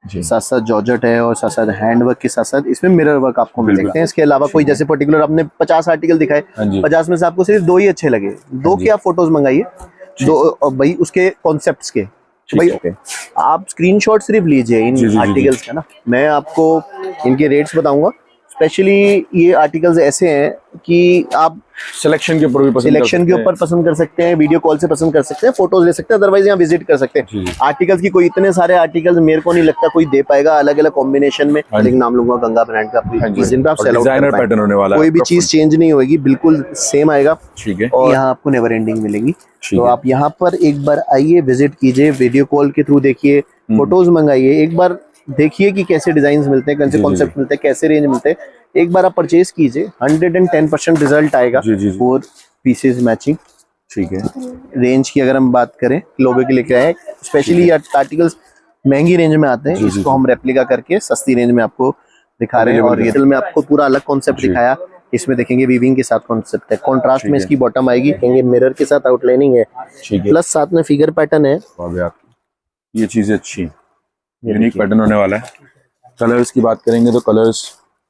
साथ साथ जॉर्जेट है और साथ साथ हैंड वर्क के साथ साथ इसमें मिरर वर्क आपको मिल सकते हैं। इसके अलावा कोई जैसे पर्टिकुलर आपने 50 आर्टिकल दिखाए, 50 में से आपको सिर्फ 2 ही अच्छे लगे, 2 की आप फोटोज मंगाइए, 2 भाई उसके कॉन्सेप्ट्स के भाई आप स्क्रीनशॉट सिर्फ लीजिए इन आर्टिकल्स का ना। मैं आपको इनके रेट्स बताऊंगा। स्पेशली ये आर्टिकल्स ऐसे हैं कि आप सिलेक्शन के ऊपर पसंद कर सकते हैं, वीडियो कॉल से पसंद कर सकते हैं, फोटोज ले सकते हैं, अदरवाइज यहाँ विजिट कर सकते हैं। आर्टिकल्स की कोई इतने सारे आर्टिकल्स मेरे को नहीं लगता कोई दे पाएगा अलग अलग कॉम्बिनेशन में। लेकिन नाम लूंगा गंगा ब्रांड का, जिन पे आप सेल आउट कर पाएंगे, कोई भी चीज चेंज नहीं होगी, बिल्कुल सेम आएगा। और यहाँ आपको नेवर एंडिंग मिलेगी। तो आप यहाँ पर एक बार आइए, विजिट कीजिए, वीडियो कॉल के थ्रू देखिए, फोटोज मंगाइए, एक बार देखिए कि कैसे डिजाइन मिलते हैं, कैसे कॉन्सेप्ट मिलते हैं, कैसे रेंज मिलते हैं। एक बार आप परचेज कीजिए, 110% रिजल्ट आएगा। 4 पीसेस मैचिंग, ठीक है। रेंज की अगर हम बात करें, लोगों के लेके आए, स्पेशली आर्टिकल्स महंगी रेंज में आते हैं, इसको हम रेप्लिका करके सस्ती रेंज में आपको दिखा रहे हैं। और रियल में आपको पूरा अलग कॉन्सेप्ट दिखाया। इसमें देखेंगे वीविंग के साथ कॉन्सेप्ट है, कॉन्ट्रास्ट में इसकी बॉटम आएगी, देखेंगे मिरर के साथ आउटलाइनिंग है, प्लस साथ में फिगर पैटर्न है। ये चीजें अच्छी, यूनिक पैटर्न होने वाला है। कलर्स की बात करेंगे तो कलर्स,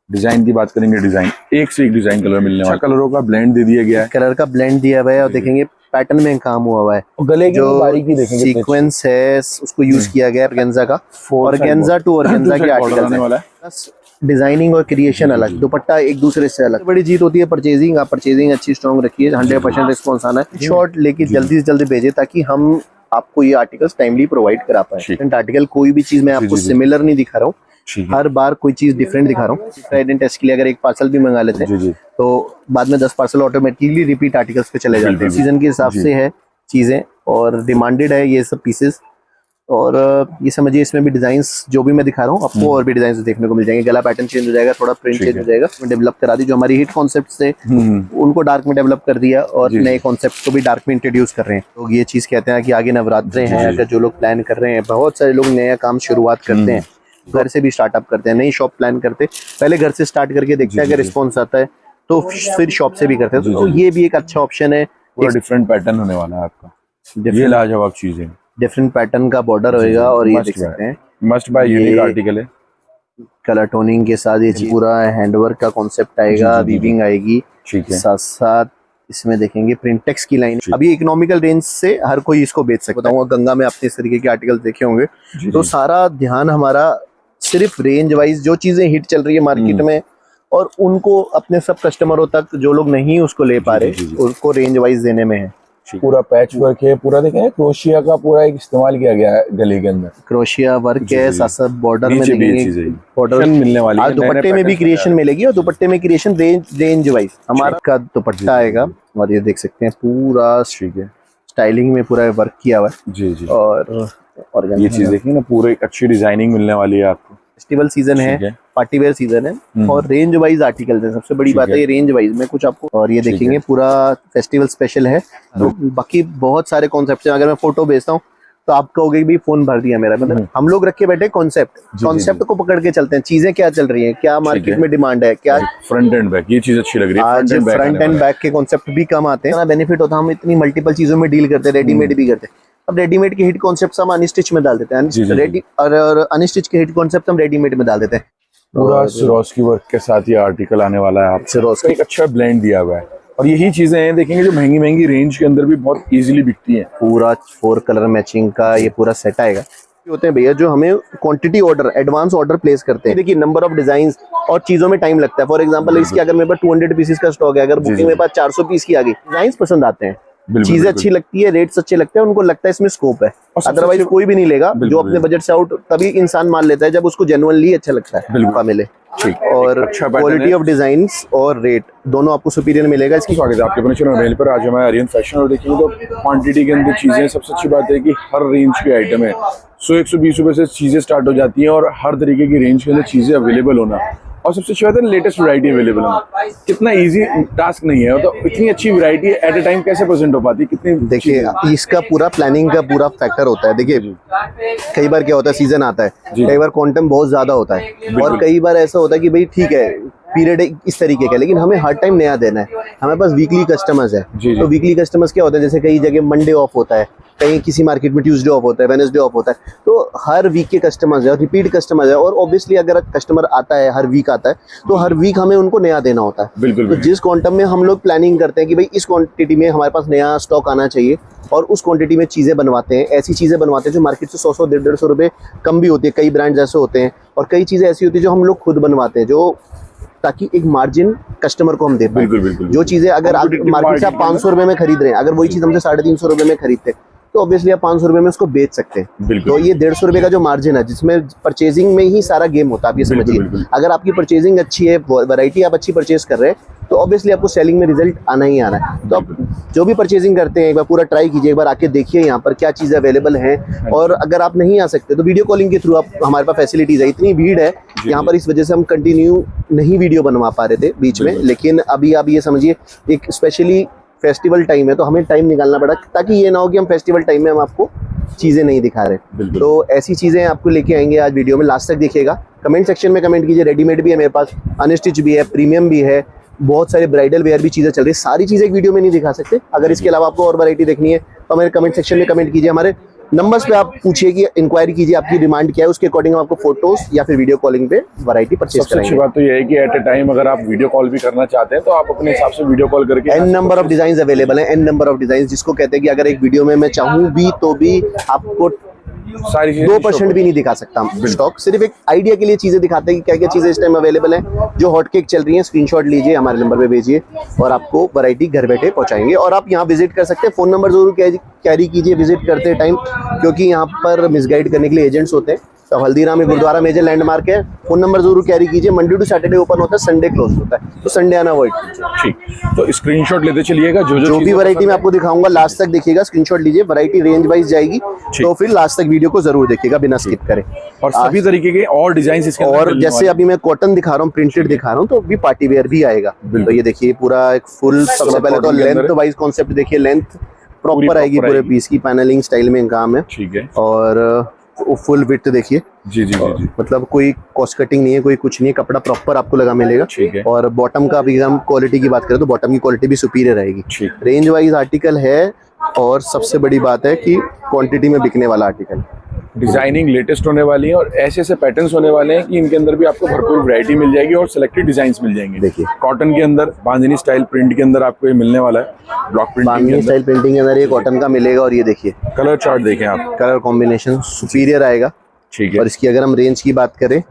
डिजाइन की बात करेंगे डिजाइन, एक से एक डिजाइन कलर मिलने वाला। कलरों का ब्लेंड दे दिया गया है, कलर का ब्लेंड दिया हुआ है। और देखेंगे पैटर्न में काम हुआ हुआ है, गले की जो बारीकी देखेंगे, सीक्वेंस है उसको यूज किया गया है ऑर्गेन्जा का। ऑर्गेन्जा टू ऑर्गेन्जा के आर्टिकल्स है, प्लस डिजाइनिंग और क्रिएशन अलग, दुपट्टा एक दूसरे से अलग। बड़ी जीत होती है परचेजिंग। आप परचेजिंग अच्छी स्ट्रॉन्ग रखिए, 100% रिस्पॉन्स आना है। शॉर्ट लेके जल्दी से जल्दी भेजे ताकि हम आपको ये आर्टिकल्स टाइमली प्रोवाइड करा पाए। आर्टिकल कोई भी चीज मैं आपको सिमिलर नहीं दिखा रहा हूँ, हर बार कोई चीज डिफरेंट दिखा रहा हूँ। ट्राइडेंट टेस्ट के लिए अगर एक पार्सल भी मंगा लेते हैं तो बाद में 10 पार्सल ऑटोमेटिकली रिपीट आर्टिकल्स पे चले जाते हैं। सीजन के हिसाब से है चीजें और डिमांडेड है ये सब पीसेस। और ये समझिए इसमें भी डिजाइन्स जो भी मैं दिखा रहा हूँ आपको और भी डिजाइन्स देखने को मिल जाएंगे। गला पैटर्न चेंज हो जाएगा, थोड़ा प्रिंट चेंज हो जाएगा। डेवलप करा दी, जो हमारी हिट कॉन्सेप्ट थे उनको डार्क में डेवलप कर दिया और नए कॉन्सेप्ट को भी डार्क में इंट्रोड्यूस कर रहे हैं। तो ये चीज कहते हैं कि आगे नवरात्रे हैं, अगर जो लोग प्लान कर रहे हैं, बहुत सारे लोग नया काम शुरुआत करते हैं, घर से भी स्टार्टअप करते हैं, नई शॉप प्लान करते, पहले घर से स्टार्ट करके देखते हैं, अगर रिस्पॉन्स आता है तो फिर शॉप से भी करते हैं। तो ये भी एक अच्छा ऑप्शन है। डिफरेंट पैटर्न होने वाला है आपका, ये लाजवाब चीजें, डिफरेंट पैटर्न का बॉर्डर होएगा। और ये देख सकते हैं, मस्ट बाय यूनिक आर्टिकल है। कलर टोनिंग के साथ ये पूरा हैंडवर्क का कॉन्सेप्ट आएगा, वीविंग आएगी, साथ साथ इसमें देखेंगे प्रिंटेक्स की लाइन। अभी इकोनॉमिकल रेंज से हर कोई इसको बेच सकता है। गंगा में आपने इस तरीके के आर्टिकल देखे होंगे। तो सारा ध्यान हमारा सिर्फ रेंज वाइज जो चीजें हिट चल रही है मार्केट में और उनको अपने सब कस्टमरों तक जो लोग नहीं उसको ले पा रहे उसको रेंज वाइज देने में है। पूरा पैच वर्क है, पूरा देखें क्रोशिया का पूरा एक इस्तेमाल किया गया है गले के अंदर, क्रोशिया वर्क है। साथ साथ बॉर्डर में देखेंगे, बॉर्डर मिलने वाली है, दुपट्टे में भी क्रिएशन मिलेगी और दुपट्टे में क्रिएशन रेंज वाइज हमारा का दुपट्टा आएगा। और ये देख सकते हैं पूरा स्टाइलिंग में पूरा वर्क किया हुआ है। जी जी। और ये चीज देखिए ना, पूरी एक अच्छी डिजाइनिंग मिलने वाली है आपको। फेस्टिवल सीजन है, पार्टी वेयर सीजन है और रेंज वाइज आर्टिकल्स है। सबसे बड़ी बात है ये रेंज वाइज में कुछ आपको। और ये देखेंगे पूरा फेस्टिवल स्पेशल है। तो बाकी बहुत सारे कॉन्सेप्ट हैं। अगर मैं फोटो भेजता हूँ तो आप कहोगे भी फोन भर दिया मेरा। मतलब हम लोग रख के बैठे कॉन्सेप्ट को पकड़ के चलते हैं, चीजें क्या चल रही हैं, क्या मार्केट में डिमांड है, क्या फ्रंट एंड बैक, ये चीज अच्छी लग रही है। आज फ्रंट एंड बैक के कॉन्सेप्ट भी कम आते हैं, बेनिफिट होता है। हम इतनी मल्टीपल चीजों में डील करते हैं, रेडीमेड भी करते हैं। अब रेडीमेड के हिट कॉन्सेप्ट हम अनस्टिच में डाल देते हैं, और अनस्टिच के हिट कॉन्सेप्ट हम रेडीमेड में डाल देते हैं। पूरा सिरोस्की वर्क के साथ ये आर्टिकल आने वाला है। आप सिरोस्की एक अच्छा ब्लेंड दिया हुआ है। और यही चीजें हैं देखेंगे जो महंगी रेंज के अंदर भी बहुत इजीली बिकती हैं। पूरा 4 कलर मैचिंग का ये पूरा सेट आएगा। होते हैं भैया जो हमें quantity order, advance order place करते हैं। देखिए नंबर ऑफ डिजाइन और चीजों में टाइम लगता है। फॉर एग्जांपल इसके अगर मेरे पास 200 पीसेस का स्टॉक है, अगर बुकिंग मेरे पास 400 पीस की आ गई, डिजाइन पसंद आते हैं, चीजें अच्छी लगती है, रेट्स अच्छे लगते हैं, उनको लगता है इसमें स्कोप है। अदरवाइज कोई भी नहीं लेगा। जो अपने बजट से आउट तभी इंसान मान लेता है जब उसको जेन्युइनली अच्छा लगता है, मिले। और क्वालिटी ऑफ डिजाइन्स और रेट दोनों आपको सुपीरियर मिलेगा। इसकी स्वागत है आपके अपने चैनल मेल पर। आज हमारे आर्यन फैशन और देखेंगे तो क्वांटिटी के अंदर चीजें। सबसे अच्छी बात है कि हर रेंज के आइटम है, 100-120 रुपए से चीजें स्टार्ट हो जाती हैं और हर तरीके की रेंज के अंदर चीजें अवेलेबल होना। और सबसे अच्छी बात है लेटेस्ट वैरायटी अवेलेबल होना। कितना इजी टास्क नहीं है, तो इतनी अच्छी वैरायटी एट ए टाइम कैसे प्रेजेंट हो पाती है, कितनी। देखिए इसका पूरा प्लानिंग का पूरा फैक्टर होता है। देखिए कई बार क्या होता है, सीजन आता है, कई बार क्वांटम बहुत ज्यादा होता है और कई बार ऐसा होता है कि भाई ठीक है पीरियड इस तरीके का, लेकिन हमें हर टाइम नया देना है। हमारे पास वीकली कस्टमर्स है, तो वीकली कस्टमर्स क्या होता है, जैसे कई जगह मंडे ऑफ होता है, कहीं किसी मार्केट में ट्यूसडे ऑफ होता है, वेडनेसडे ऑफ होता है, तो हर वीक के कस्टमर्स है और रिपीट कस्टमर्स है, और ऑब्वियसली अगर कस्टमर आता है हर वीक आता है तो हर वीक हमें उनको नया देना होता है। बिल्कुल, तो जिस क्वांटम में हम लोग प्लानिंग करते हैं कि भाई इस क्वांटिटी में हमारे पास नया स्टॉक आना चाहिए, और उस क्वांटिटी में चीज़ें बनवाते हैं, ऐसी चीज़ें बनवाते हैं जो मार्केट से 100 150 रुपये कम भी होती है। कई ब्रांड्स ऐसे होते हैं और कई चीज़ें ऐसी होती है जो हम लोग खुद बनवाते हैं, जो ताकि एक मार्जिन कस्टमर को हम दे पाए। बिल्कुल। जो चीज़ें अगर आप मार्केट से आप 500 रुपये में खरीद रहे हैं, अगर वही चीज़ हमसे 350 रुपये में खरीदते हैं तो ऑब्वियसली आप 500 रुपये में उसको बेच सकते हैं। तो ये 150 रुपये का जो मार्जिन है, जिसमें परचेजिंग में ही सारा गेम होता है, आप ये समझिए। अगर आपकी परचेजिंग अच्छी है, वैरायटी आप अच्छी परचेज कर रहे हैं, तो ऑब्वियसली आपको सेलिंग में रिजल्ट आना ही आना है। तो आप जो भी परचेजिंग करते हैं एक बार पूरा ट्राई कीजिए, एक बार आके देखिए यहाँ पर क्या चीज़ें अवेलेबल हैं। और अगर आप नहीं आ सकते तो वीडियो कॉलिंग के थ्रू आप, हमारे पास फैसिलिटीज है। इतनी भीड़ है यहाँ पर, इस वजह से हम कंटिन्यू नहीं वीडियो बनवा पा रहे थे बीच में, लेकिन अभी आप ये समझिए एक स्पेशली फेस्टिवल टाइम है तो हमें टाइम निकालना पड़ा, ताकि ये ना हो कि हम फेस्टिवल टाइम में हम आपको चीज़ें नहीं दिखा रहे। तो ऐसी चीज़ें आपको लेके आएंगे आज वीडियो में, लास्ट तक देखिएगा। कमेंट सेक्शन में कमेंट कीजिए। रेडीमेड भी है मेरे पास, अनस्टिच भी है, प्रीमियम भी है, बहुत सारे ब्राइडल वेयर भी चीज़ें चल रही है। सारी चीज़ें एक वीडियो में नहीं दिखा सकते। अगर इसके अलावा आपको और वैरायटी देखनी है तो हमारे कमेंट सेक्शन में कमेंट कीजिए। हमारे नंबर्स पे आप पूछिए कि इंक्वायरी कीजिए, आपकी डिमांड क्या है, उसके अकॉर्डिंग हम आपको फोटोज या फिर वीडियो कॉलिंग पे वैरायटी परचेज सबसे अच्छी करेंगे। बात तो ये है कि एट अ टाइम अगर आप वीडियो कॉल भी करना चाहते हैं तो आप अपने हिसाब से वीडियो कॉल करके an number of design available है, एन नंबर ऑफ डिजाइन, जिसको कहते हैं कि अगर एक वीडियो में मैं चाहूँ भी तो भी आपको सारी चीजें 2% भी नहीं दिखा सकता स्टॉक। सिर्फ एक आइडिया के लिए चीजें दिखाते हैं कि क्या क्या चीजें इस टाइम अवेलेबल हैं। जो हॉट केक चल रही है स्क्रीनशॉट लीजिए, हमारे नंबर पे भेजिए और आपको वैरायटी घर बैठे पहुंचाएंगे। और आप यहाँ विजिट कर सकते हैं। फोन नंबर जरूर कैरी कीजिए विजिट करते टाइम, क्योंकि यहाँ पर मिसगाइड करने के लिए एजेंट्स होते हैं। तो हल्दीराम में गुरुद्वारा मेजर लैंडमार्क है। फोन नंबर जरूर कैरी कीजिए। मंडे टू सैटरडे ओपन होता है, संडे क्लोज होता है, तो संडे आना अवॉइड कीजिए। ठीक, तो स्क्रीनशॉट लेते चलिएगा। जो भी वैरायटी मैं आपको दिखाऊंगा लास्ट तक देखिएगा, स्क्रीनशॉट लीजिए, वैरायटी रेंज वाइज जाएगी, तो फिर लास्ट तक वीडियो को जरूर देखिएगा बिना स्किप करें। और सभी तरीके के और डिजाइन इसके अंदर और जैसे अभी मैं कॉटन दिखा रहा हूँ, प्रिंटेड दिखा रहा हूँ, तो भी पार्टी वेयर भी आएगा। तो ये देखिए पूरा एक फुल, सबसे पहले तो लेंथ वाइज कॉन्सेप्ट देखिए, लेंथ प्रॉपर आएगी पूरे पीस की, पैनलिंग स्टाइल में काम है। ठीक है। और फुल विड्थ देखिए। जी। मतलब कोई कॉस्ट कटिंग नहीं है, कोई कुछ नहीं है, कपड़ा प्रॉपर आपको लगा मिलेगा। ठीक है। और बॉटम का भी हम क्वालिटी की बात करें तो बॉटम की क्वालिटी भी सुपीरियर रहेगी। रेंज वाइज आर्टिकल है, और सबसे बड़ी बात है कि क्वांटिटी में बिकने वाला आर्टिकल। डिजाइनिंग लेटेस्ट होने वाली है और ऐसे ऐसे पैटर्न्स होने वाले हैं कि इनके अंदर भी आपको भरपूर वैरायटी मिल जाएगी और सिलेक्टेड डिजाइन्स मिल जाएंगे। देखिए कॉटन के अंदर बांधनी स्टाइल प्रिंट के अंदर आपको ये मिलने वाला है। ब्लॉक बांधनी स्टाइल प्रिंटिंग के अंदर ये कॉटन का मिलेगा। और ये देखिए कलर चार्ट देखें आप, कलर कॉम्बिनेशन सुपीरियर आएगा। ठीक है। और इसकी अगर हम रेंज की बात करें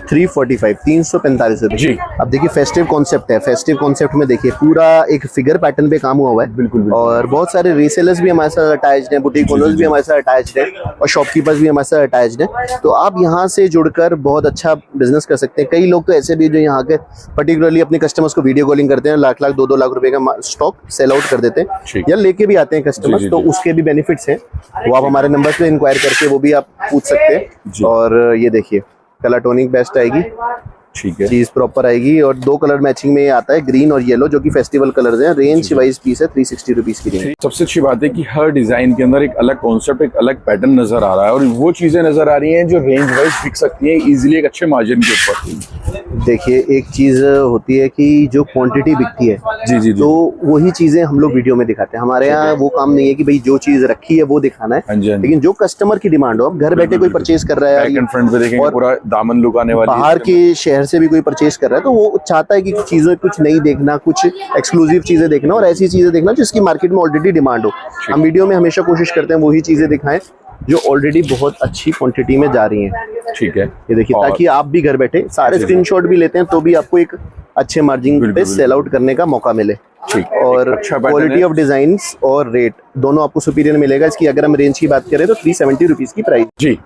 345 345 रुपए जी। अब देखिए फेस्टिव कॉन्सेप्ट है। फेस्टिव कॉन्सेप्ट में देखिए पूरा एक फिगर पैटर्न पे काम हुआ है। बिल्कुल। और बहुत सारे रीसेलर्स भी हमारे साथ अटैच्ड हैं, बुटीक ओनर्स भी हमारे साथ अटैच्ड हैं, और शॉपकीपर्स भी हमारे साथ अटैच्ड हैं। तो आप यहाँ से जुड़कर बहुत अच्छा बिजनेस कर सकते हैं। कई लोग तो ऐसे भी जो यहाँ के पर्टिकुलरली अपने कस्टमर्स को वीडियो कॉलिंग करते हैं, लाख 2-2 लाख रुपए का स्टॉक सेल आउट कर देते हैं या लेके भी आते हैं कस्टमर्स। तो उसके भी बेनिफिट्स हैं, वो आप हमारे नंबर पे इंक्वायर करके वो भी आप पूछ सकते हैं। और ये देखिए कलर टोनिंग बेस्ट आएगी। ठीक है। चीज प्रॉपर आएगी। और 2 कलर मैचिंग में आता है, ग्रीन और येलो, जो कि फेस्टिवल कलर्स हैं। रेंज वाइज पीस है 360 रुपीज की रेंज। सबसे अच्छी बात है कि हर डिजाइन के अंदर एक अलग कॉन्सेप्ट, एक अलग पैटर्न नजर आ रहा है और वो चीजें नजर आ रही हैं जो रेंज वाइज बिक सकती हैं इजीली एक अच्छे मार्जिन के ऊपर। देखिए एक चीज होती है कि जो क्वांटिटी बिकती है, जी, तो वही चीजें हम लोग वीडियो में दिखाते हैं। हमारे यहाँ वो काम नहीं है कि भाई जो चीज रखी है वो दिखाना है, लेकिन जो कस्टमर की डिमांड हो, अब घर बैठे कोई परचेज कर रहा है, फ्रंट पे देखेंगे पूरा दामन लुक आने वाली है, बाहर के शहर से भी कोई परचेज कर रहा है, तो वो चाहता है कि चीजें कुछ नई देखना, कुछ एक्सक्लूसिव चीजें देखना और ऐसी चीजें देखना जिसकी मार्केट में ऑलरेडी डिमांड हो। हम वीडियो में हमेशा कोशिश करते हैं वही चीजें दिखाएं जो ऑलरेडी बहुत अच्छी क्वांटिटी में जा रही हैं। ठीक है। ये देखिए, ताकि आप भी घर बैठे सारे स्क्रीनशॉट भी लेते हैं तो भी आपको एक अच्छे मार्जिन पे सेल आउट करने का मौका मिले। ठीक। और क्वालिटी ऑफ डिजाइन और रेट दोनों आपको सुपीरियर मिलेगा। इसकी अगर हम रेंज की बात करें तो 370 रुपीज की प्राइस। जी।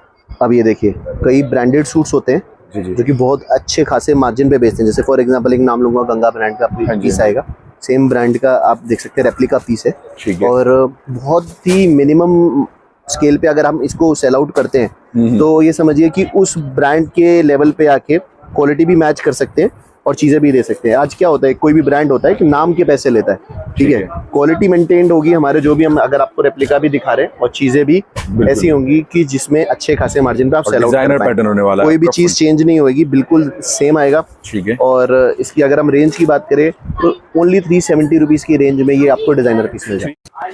अब ये देखिए कई ब्रांडेड सूट्स होते हैं जो कि बहुत अच्छे खासे मार्जिन पे बेचते हैं। जैसे फॉर एग्जांपल एक नाम लूंगा, गंगा ब्रांड का पीस आएगा, सेम ब्रांड का आप देख सकते हैं रेप्लिका पीस है। ठीक है। और बहुत ही मिनिमम स्केल पे अगर हम इसको सेल आउट करते हैं तो ये समझिए कि उस ब्रांड के लेवल पे आके क्वालिटी भी मैच कर सकते हैं और चीजें भी दे सकते हैं। आज क्या होता है, कोई भी ब्रांड होता है कि नाम के पैसे लेता है, ठीक है, क्वालिटी मेंटेन्ड होगी हमारे जो भी हम अगर आपको रेप्लिका भी दिखा रहे हैं, और चीजें भी ऐसी होंगी कि जिसमें अच्छे खासे मार्जिन पे आप सेल आउट कर पाएं। पैटर्न होने वाला है, कोई भी चीज चेंज नहीं होगी, बिल्कुल सेम आएगा। ठीक है। और इसकी अगर हम रेंज की बात करें तो ओनली 370 रुपीज की रेंज में ये आपको डिजाइनर पीस मिल जाए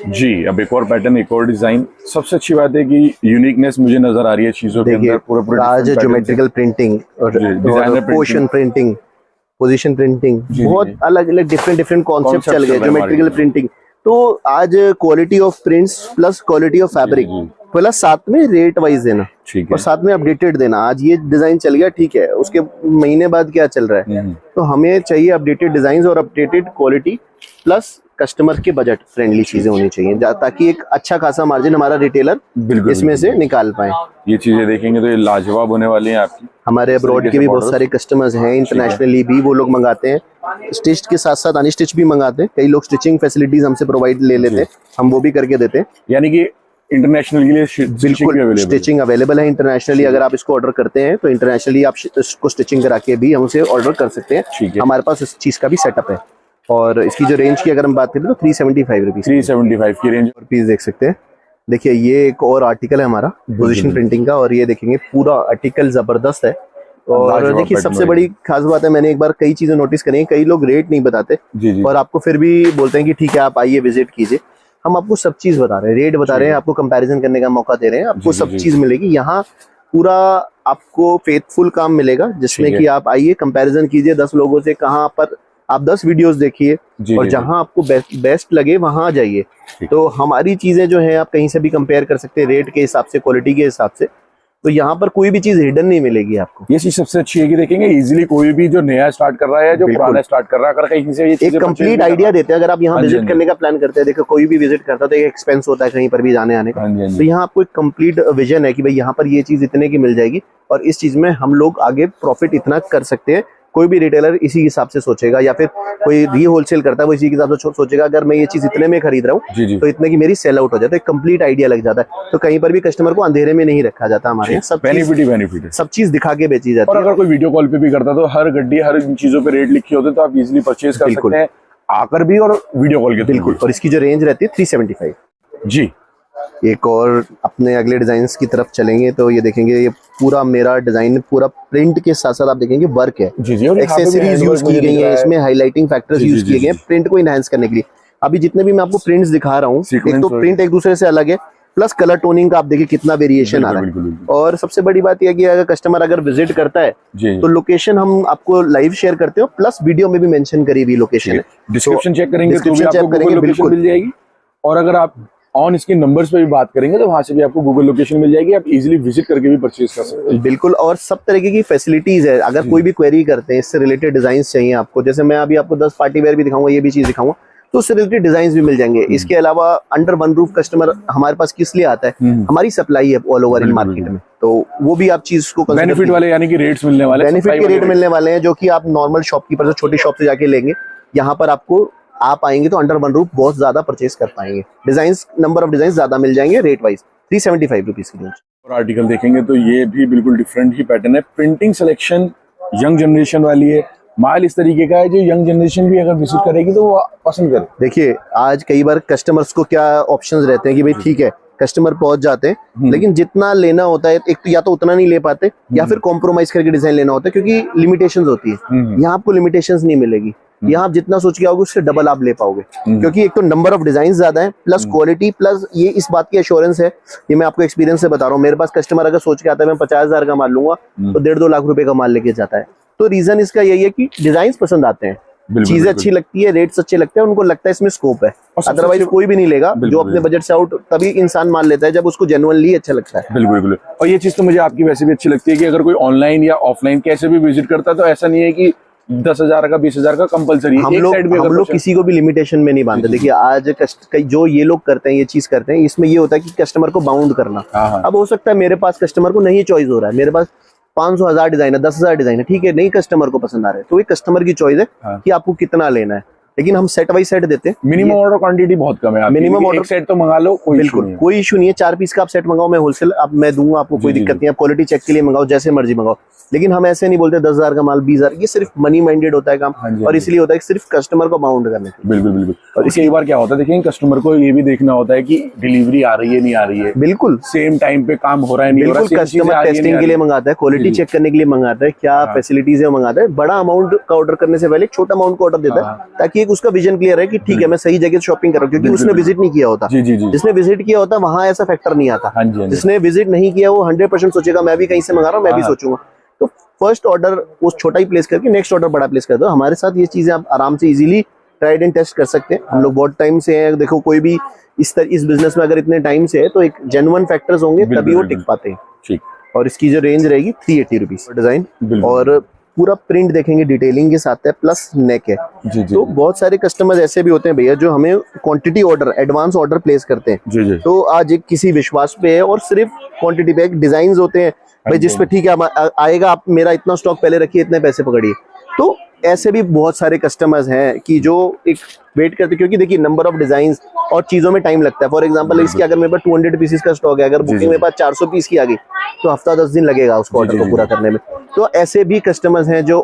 जी। अब एक और पैटर्न, एक और डिजाइन। सबसे अच्छी बात है कि यूनिकनेस मुझे नजर आ रही है चीजों के अंदर। पूरा आज ज्योमेट्रिकल प्रिंटिंग और पोर्शन प्रिंटिंग, पोजीशन प्रिंटिंग, बहुत अलग अलग डिफरेंट कॉन्सेप्ट चल गए। ज्योमेट्रिकल प्रिंटिंग, तो आज quality of prints plus quality of fabric plus साथ में रेट वाइज देना और साथ में अपडेटेड देना। आज ये डिजाइन चल गया, ठीक है, उसके महीने बाद क्या चल रहा है, तो हमें चाहिए अपडेटेड डिजाइन और अपडेटेड क्वालिटी प्लस कस्टमर के बजट फ्रेंडली चीजें होनी चाहिए, ताकि एक अच्छा खासा मार्जिन हमारा रिटेलर इसमें से निकाल पाए। ये चीजें देखेंगे तो ये लाजवाब होने वाली हैं आपकी। हमारे अब्रॉड के भी बहुत सारे कस्टमर्स हैं, इंटरनेशनली भी वो लोग मंगाते हैं, स्टिच के साथ साथ अनस्टिच भी मंगाते हैं। कई लोग स्टिचिंग फैसिलिटीज हमसे प्रोवाइड ले लेते हैं, हम वो भी करके देते हैं। यानी कि इंटरनेशनल के लिए बिल्कुल स्टिचिंग अवेलेबल है इंटरनेशनली। अगर आप इसको ऑर्डर करते हैं तो इंटरनेशनली आप इसको स्टिचिंग करा के भी हमसे ऑर्डर कर सकते हैं। हमारे पास इस चीज का भी सेटअप है। और इसकी जो रेंज की अगर हम बात करें तो 375 रुपीज, 375 की रेंज और पीस देख सकते हैं। देखिए ये एक और आर्टिकल है हमारा पोजीशन प्रिंटिंग का, और ये देखेंगे पूरा आर्टिकल जबरदस्त है। और देखिए सबसे बड़ी खास बात है, मैंने एक बार कई चीजें नोटिस करी हैं, कई लोग रेट नहीं बताते और आपको फिर भी बोलते हैं कि ठीक है आप आइए विजिट कीजिए। हम आपको सब चीज बता रहे हैं, रेट बता रहे हैं, आपको कंपैरिजन करने का मौका दे रहे हैं, आपको सब चीज मिलेगी यहाँ। पूरा आपको फेथफुल काम मिलेगा जिसमें कि आप आइए कंपैरिजन कीजिए 10 लोगों से, कहाँ पर आप 10 वीडियोस देखिए और जहां आपको बेस्ट लगे वहां जाइए। तो हमारी चीजें जो है आप कहीं से भी कंपेयर कर सकते हैं रेट के हिसाब से, क्वालिटी के हिसाब से। तो यहाँ पर कोई भी चीज हिडन नहीं मिलेगी आपको। ये चीज सबसे अच्छी है कि देखेंगे इजीली कोई भी जो नया स्टार्ट कर रहा है, जो पुराना स्टार्ट कर रहा है, अगर कहीं से ये एक कंप्लीट आइडिया देते हैं। अगर आप यहाँ विजिट करने का प्लान करते हैं, देखो कोई भी विजिट करता है तो एक एक्सपेंस होता है कहीं पर भी जाने आने का, तो यहाँ आपको एक कंप्लीट विजन है कि भाई यहाँ पर ये चीज इतने की मिल जाएगी और इस चीज में हम लोग आगे प्रॉफिट इतना कर सकते हैं। कोई भी रिटेलर इसी हिसाब से सोचेगा, या फिर कोई री होलसेल करता है वो इसी के हिसाब से सोचेगा अगर मैं ये चीज इतने में खरीद रहा हूँ तो इतने की मेरी सेल आउट हो जाता है। कंप्लीट आइडिया लग जाता है, तो कहीं पर भी कस्टमर को अंधेरे में नहीं रखा जाता। हमारे यहाँ सब बेनिफिट है, सब चीज दिखा के बेची जाती है। और अगर कोई वीडियो कॉल पे भी करता है तो हर गड्डी हर चीजों पे रेट लिखी होती है, तो आप इजीली परचेज कर सकते हैं आकर भी और वीडियो कॉल के। बिल्कुल। और इसकी जो रेंज रहती है 375 जी। एक और अपने अगले डिजाइन की तरफ चलेंगे तो ये देखेंगे, ये पूरा मेरा डिजाइन पूरा प्रिंट के साथ साथ आप देखेंगे वर्क है, एक्सेसरीज यूज की गई है, इसमें हाईलाइटिंग फैक्टर्स यूज किए गए हैं प्रिंट को इनहांस करने के लिए। अभी जितने भी मैं आपको प्रिंट्स दिखा रहा हूँ, एक तो प्रिंट एक दूसरे से अलग है, प्लस कलर टोनिंग का आप देखिए कितना वेरिएशन आ रहा है। और सबसे बड़ी बात यह है कि अगर कस्टमर अगर विजिट करता है तो लोकेशन हम आपको लाइव शेयर करते हो, प्लस वीडियो में भी मेंशन करी हुई लोकेशन है। डिस्क्रिप्शन चेक करेंगे तो भी आपको गूगल लोकेशन मिल जाएगी, और अगर आप ऑन इसके नंबर्स पे भी बात करेंगे तो वहां से भी आपको गूगल लोकेशन मिल जाएगी, आप इजीली विजिट करके भी परचेज कर सकते हैं। बिल्कुल। और सब तरीके की फैसिलिटीज है। अगर कोई भी क्वेरी करते हैं, इससे रिलेटेड डिजाइन चाहिए आपको, जैसे मैं अभी आपको 10 पार्टी वेयर भी दिखाऊंगा, ये भी चीज दिखाऊंगा, तो उससे रिलेटेड डिजाइन भी मिल जाएंगे। इसके अलावा अंडर वन रूफ कस्टमर हमारे पास किस लिए आता है, हमारी सप्लाई है ऑल ओवर इन मार्केट में, तो वो भी आप चीज को बेनिफिट वाले, यानी कि रेट्स मिलने वाले, बेनिफिट के रेट मिलने वाले हैं, जो कि आप नॉर्मल शॉपकीपर से छोटी शॉप से जाके लेंगे। यहाँ पर आपको आप आएंगे तो अंडर वन रूफ बहुत ज्यादा परचेज कर पाएंगे, डिजाइन नंबर ऑफ डिजाइन ज्यादा मिल जाएंगे। रेट वाइज 375 रुपीज की रेंज। और आर्टिकल देखेंगे तो ये भी बिल्कुल डिफरेंट ही पैटर्न है, प्रिंटिंग सिलेक्शन यंग जनरेशन वाली है, माल इस तरीके का है जो यंग जनरेशन भी अगर विजिट करेगी तो वो पसंद करे। देखिए आज कई बार कस्टमर्स को क्या ऑप्शंस रहते हैं कि भाई ठीक है कस्टमर पहुंच जाते हैं, लेकिन जितना लेना होता है एक तो या तो उतना नहीं ले पाते, या फिर कॉम्प्रोमाइज करके डिजाइन लेना होता है, क्योंकि लिमिटेशंस होती है। यहाँ आपको लिमिटेशंस नहीं मिलेगी, यहाँ आप जितना सोच के आओगे उससे डबल आप ले पाओगे, क्योंकि एक तो नंबर ऑफ डिजाइन ज्यादा है, प्लस क्वालिटी, प्लस ये इस बात की एश्योरेंस है, ये मैं आपको एक्सपीरियंस से बता रहा हूँ। मेरे पास कस्टमर अगर सोच के आता है मैं 50,000 का माल लूंगा तो 1.5-2 लाख रुपए का माल लेके जाता है। तो रीजन इसका यही है कि डिजाइन पसंद आते हैं, चीजें अच्छी लगती है, रेट्स अच्छे लगते हैं, उनको लगता है इसमें स्कोप है, अदरवाइज कोई भी नहीं लेगा। जो अपने बजट से आउट तभी इंसान मान लेता है जब उसको जेन्युइनली अच्छा लगता है। बिल्कुल बिल्कुल। और ये चीज तो मुझे आपकी वैसे भी अच्छी लगती है कि अगर कोई ऑनलाइन या ऑफलाइन कैसे भी विजिट करता है तो ऐसा नहीं है कि 10,000 का 20,000 का कंपल्सरी। हम लोग किसी को भी लिमिटेशन में नहीं बांधते। देखिए आज जो ये लोग करते हैं, ये चीज करते हैं, इसमें ये होता है कि कस्टमर को बाउंड करना। अब हो सकता है मेरे पास कस्टमर को नहीं चॉइस हो रहा है, मेरे पास 500,000 डिजाइन है, 10,000 डिजाइन है, ठीक है, नहीं कस्टमर को पसंद आ रहा है, तो ये कस्टमर की चॉइस है कि आपको कितना लेना है। लेकिन हम सेट बाई सेट देते हैं। मिनिमम ऑर्डर क्वांटिटी बहुत कम है, मिनिमम ऑर्डर एक सेट तो मंगा लो, कोई इशू नहीं है। कोई इशू नहीं है। 4 पीस का आप सेट मंगाओ, मैं होलसेल आप मैं दूंगा आपको, कोई दिक्कत नहीं है। आप क्वालिटी चेक के लिए मंगाओ, जैसे मर्जी मंगाओ। लेकिन हम ऐसे नहीं बोलते 10,000 का माल 20,000, ये सिर्फ मनी माइंडेड होता है काम। और इसलिए होता है कि सिर्फ कस्टमर को बाउंड करने के लिए। बिल्कुल बिल्कुल। और कई बार क्या होता है, देखिए कस्टमर को ये भी देखना होता है कि डिलीवरी आ रही है नहीं आ रही है, बिल्कुल सेम टाइम पे काम हो रहा है नहीं हो रहा है। बिल्कुल, कस्टमर टेस्टिंग के लिए मंगाता है, क्वालिटी चेक करने के लिए मंगाता है, क्या फैसिलिटीज है वो मंगाता है। बड़ा अमाउंट का ऑर्डर करने से पहले एक छोटा अमाउंट का ऑर्डर देता है, ताकि एक उसका विजन क्लियर है कि ठीक है मैं सही जगह शॉपिंग कर रहा हूँ, क्योंकि उसने विजिट नहीं किया होता। जिसने विजिट किया होता वहां ऐसा फैक्टर नहीं आता। जिसने विजिट नहीं किया वो 100% सोचेगा मैं भी कहीं से मंगा रहा हूँ, मैं भी सोचूंगा। तो फर्स्ट ऑर्डर वो छोटा ही प्लेस करके नेक्स्ट ऑर्डर बड़ा प्लेस कर दो। हमारे साथ ये चीजें आप आराम से इजीली ट्राइड एंड टेस्ट कर सकते हैं। हम लोग बहुत टाइम से हैं, देखो कोई भी इस बिजनेस में अगर इतने टाइम से है तो एक जेन्युइन फैक्टर्स होंगे तभी वो टिक पाते हैं। ठीक। और इसकी जो रेंज रहेगी 380 रुपीज डिजाइन, और पूरा प्रिंट देखेंगे डिटेलिंग के साथ है, प्लस नेक है। तो बहुत सारे कस्टमर्स ऐसे भी होते हैं भैया जो हमें quantity order, advance order place करते हैं। तो आज एक किसी विश्वास पे है और सिर्फ क्वांटिटी पे डिजाइन होते हैं भाई, जिसपे ठीक है आएगा, आप मेरा इतना स्टॉक पहले रखिए, इतने पैसे पकड़िए। तो ऐसे भी बहुत सारे कस्टमर्स हैं कि जो एक वेट करते, क्योंकि देखिए नंबर ऑफ डिजाइन्स और चीजों में टाइम लगता है। फॉर एग्जांपल इसकी अगर मेरे पास 200 पीसेस का स्टॉक है, अगर बुकिंग मेरे पास 400 पीस की आ गई तो हफ्ता 10 दिन लगेगा उसको ऑर्डर को पूरा करने में। तो ऐसे भी कस्टमर्स हैं जो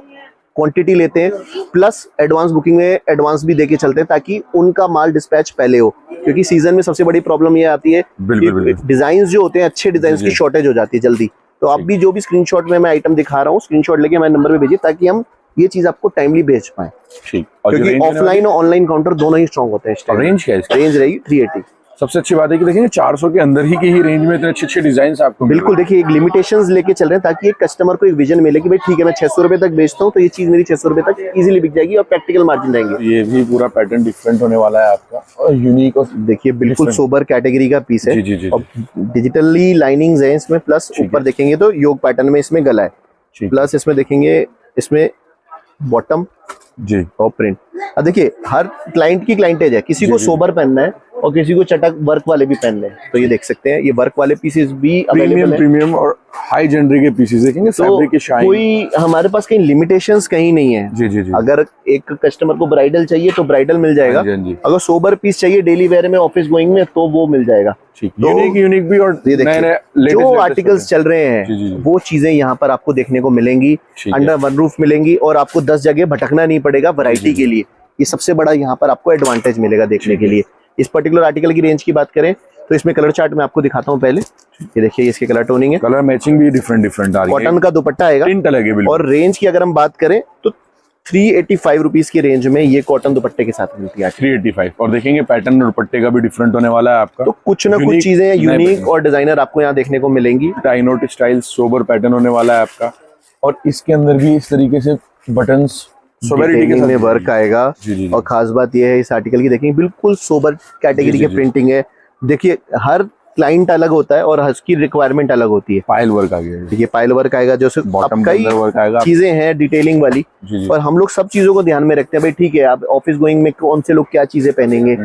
क्वांटिटी लेते हैं, प्लस एडवांस बुकिंग में एडवांस भी देके चलते हैं, ताकि उनका माल डिस्पैच पहले हो। क्योंकि सीजन में सबसे बड़ी प्रॉब्लम ये आती है कि डिजाइन्स जो होते हैं, अच्छे डिजाइन की शॉर्टेज हो जाती है जल्दी। तो आप भी जो भी स्क्रीनशॉट में मैं आइटम दिखा रहा हूँ, स्क्रीनशॉट लेके हमारे नंबर पे भेजिए, ताकि हम ये चीज आपको टाइमली भेज पाए। क्योंकि ऑफलाइन और ऑनलाइन काउंटर दोनों ही स्ट्रॉन्ग होते हैं। रेंज क्या है? रेंज रहेगी 380। सबसे अच्छी बात है कि देखिए 400 के अंदर ही की ही रेंज में इतने अच्छे अच्छे डिजाइन आपको बिल्कुल। देखिए एक लिमिटेशंस लेके चल रहे हैं, ताकि एक कस्टमर को एक विजन मिले कि भाई ठीक है मैं 600 रुपए तक बेचता हूँ, तो ये चीज मेरी 600 रुपए तक इजीली बिक जाएगी और प्रैक्टिकल मार्जिन रहेंगे। ये भी पूरा पैटर्न डिफरेंट होने वाला है आपका, और यूनिक। और देखिए बिल्कुल सोबर कैटेगरी का पीस है। और डिजिटली लाइनिंग्स है इसमें, प्लस ऊपर देखेंगे तो योग पैटर्न में इसमें गला है, प्लस इसमें देखेंगे इसमें बॉटम जी और प्रिंट। अब देखिए हर क्लाइंट की क्लाइंटेज है, किसी को सोबर पहनना है और किसी को चटक वर्क वाले भी पहनने हैं। तो ये देख सकते हैं, ये वर्क वाले पीसेस भी अवेलेबल है। प्रीमियम और हाई जेंडरी के पीसेस देखेंगे, फैब्रिक की शाइन। कोई हमारे पास कहीं लिमिटेशंस कहीं नहीं है। जी। अगर एक कस्टमर को ब्राइडल चाहिए तो ब्राइडल मिल जाएगा, अगर सोबर पीस चाहिए डेली वेयर में ऑफिस गोइंग में तो वो मिल जाएगा। यूनिक भी, और जो आर्टिकल्स चल रहे हैं वो चीजें यहाँ पर आपको देखने को मिलेंगी, अंडर वन रूफ मिलेंगी, और आपको 10 जगह भटकना नहीं पड़ेगा वैरायटी के लिए। ये सबसे बड़ा यहाँ पर आपको एडवांटेज मिलेगा देखने के लिए। इस पर्टिकुलर आर्टिकल की रेंज की बात करें तो इसमें कलर चार्ट मैं आपको दिखाता हूँ पहले। ये देखिए इसके कलर टोनिंग है, कलर मैचिंग भी डिफरेंट आ रही है। कॉटन का दुपट्टा आएगा, प्रिंट अलग है। और रेंज की अगर हम बात करें तो 385 रुपीज की रेंज में ये कॉटन दुपट्टे के साथ मिलती है। 385। और देखेंगे पैटर्न दुपट्टे का भी डिफरेंट होने वाला है आपका। तो कुछ ना कुछ चीजें यूनिक और डिजाइनर आपको यहाँ देखने को मिलेंगी। टाइनोट स्टाइल सोबर पैटर्न होने वाला है आपका, और इसके अंदर भी इस तरीके से बटन्स सोबरिटी में वर्क आएगा। और खास बात यह है इस आर्टिकल की, देखेंगे बिल्कुल सोबर कैटेगरी की प्रिंटिंग है। देखिए हर क्लाइंट अलग होता है और उसकी रिक्वायरमेंट अलग होती है। पायल वर्क आ गया, देखिए पायल वर्क आएगा, जो बॉटम के अंदर वर्क आएगा, चीजें हैं डिटेलिंग वाली। और हम लोग सब चीजों को ध्यान में रखते हैं भाई, ठीक है आप ऑफिस गोइंग में कौन से लोग क्या चीजें पहनेंगे,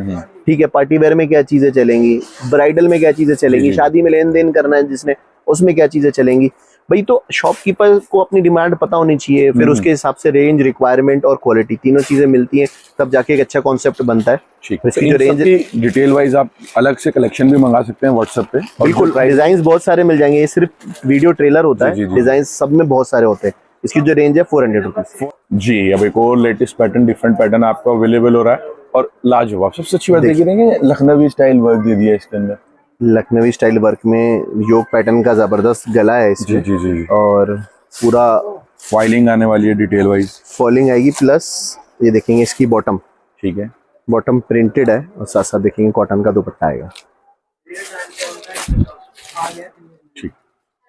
ठीक है पार्टी वेयर में क्या चीजें चलेंगी, ब्राइडल में क्या चीजें चलेंगी, शादी में लेन देन करना है जिसने उसमें क्या चीजें चलेंगी भाई। तो शॉपकीपर को अपनी डिमांड पता होनी चाहिए, फिर उसके हिसाब से रेंज, रिक्वायरमेंट और क्वालिटी तीनों चीजें मिलती हैं, तब जाके एक अच्छा कॉन्सेप्ट बनता है। इसकी जो रेंज डिटेल वाइज आप अलग से कलेक्शन भी मंगा सकते हैं व्हाट्सएप पे। बिल्कुल डिजाइन बहुत सारे मिल जाएंगे, ये सिर्फ वीडियो ट्रेलर होता है, डिजाइन सब में बहुत सारे होते हैं। इसकी जो रेंज है 400 रुपीज जी। अब एक और लेटेस्ट पैटर्न, डिफरेंट पैटर्न आपको अवेलेबल हो रहा है, और लाजवाब। सबसे अच्छी बात देखिए लखनवी स्टाइल वर्क दे दिया इसके अंदर। लखनवी स्टाइल वर्क में योग पैटर्न का जबरदस्त गला है इसमें। जी। और पूरा फॉइलिंग आने वाली है डिटेल वाइज, फॉलिंग आएगी, प्लस ये देखेंगे इसकी बॉटम, ठीक है बॉटम प्रिंटेड है, और साथ साथ देखेंगे कॉटन का दुपट्टा आएगा। ठीक,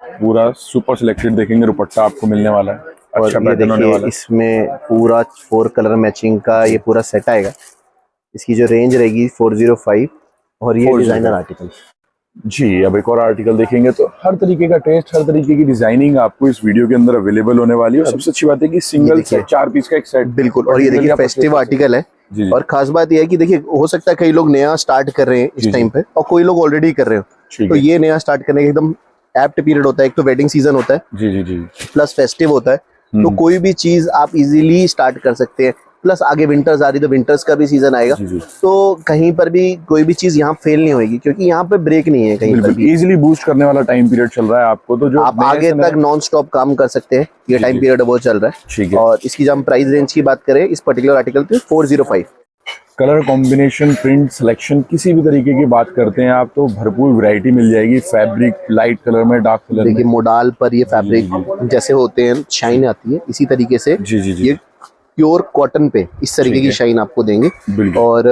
पूरा सुपर सिलेक्टेड देखेंगे दुपट्टा आपको मिलने वाला है। और अच्छा ये देखिए इसमें पूरा 4 कलर मैचिंग का ये पूरा सेट आएगा। इसकी जो रेंज रहेगी 405, और ये डिजाइनर आर्टिकल जी। अब एक और आर्टिकल देखेंगे तो हर तरीके का टेस्ट, हर तरीके की डिजाइनिंग आपको इस वीडियो के अंदर अवेलेबल होने वाली है। सबसे अच्छी बात है कि सिंगल सेट 4 पीस का एक सेट। बिल्कुल। और ये देखिए फेस्टिव आर्टिकल है। और खास बात यह है कि देखिए हो सकता है कई लोग नया स्टार्ट कर रहे हैं इस टाइम पे, और कोई लोग ऑलरेडी कर रहे हो, तो ये नया स्टार्ट करने का एकदम एप्ट पीरियड होता है। एक तो वेडिंग सीजन होता है, जी, प्लस फेस्टिव होता है, तो कोई भी चीज आप इजीली स्टार्ट कर सकते हैं। प्लस आगे विंटर्स आ रही तो विंटर्स का भी सीजन आएगा, जी, जी। तो कहीं पर भी कोई भी चीज यहाँ फेल नहीं होगी, क्योंकि यहाँ पे ब्रेक नहीं है कहीं पर भी। इजीली बूस्ट करने वाला टाइम पीरियड चल रहा है आपको, तो जो आप आगे तक नॉन स्टॉप काम कर सकते हैं, ये टाइम पीरियड वो चल रहा है। ठीक है। और इसकी जब हम प्राइस रेंज की बात करें इस पर्टिकुलर आर्टिकल पे 405। कलर कॉम्बिनेशन, प्रिंट सिलेक्शन, किसी भी तरीके की बात करते हैं आप तो भरपूर वैरायटी मिल जाएगी। फैब्रिक लाइट कलर में, डार्क कलर में। देखिए मोडाल पर ये फैब्रिक जैसे होते हैं शाइन आती है, इसी तरीके से जी जी जी। ये प्योर कॉटन पे इस तरीके की शाइन आपको देंगे। और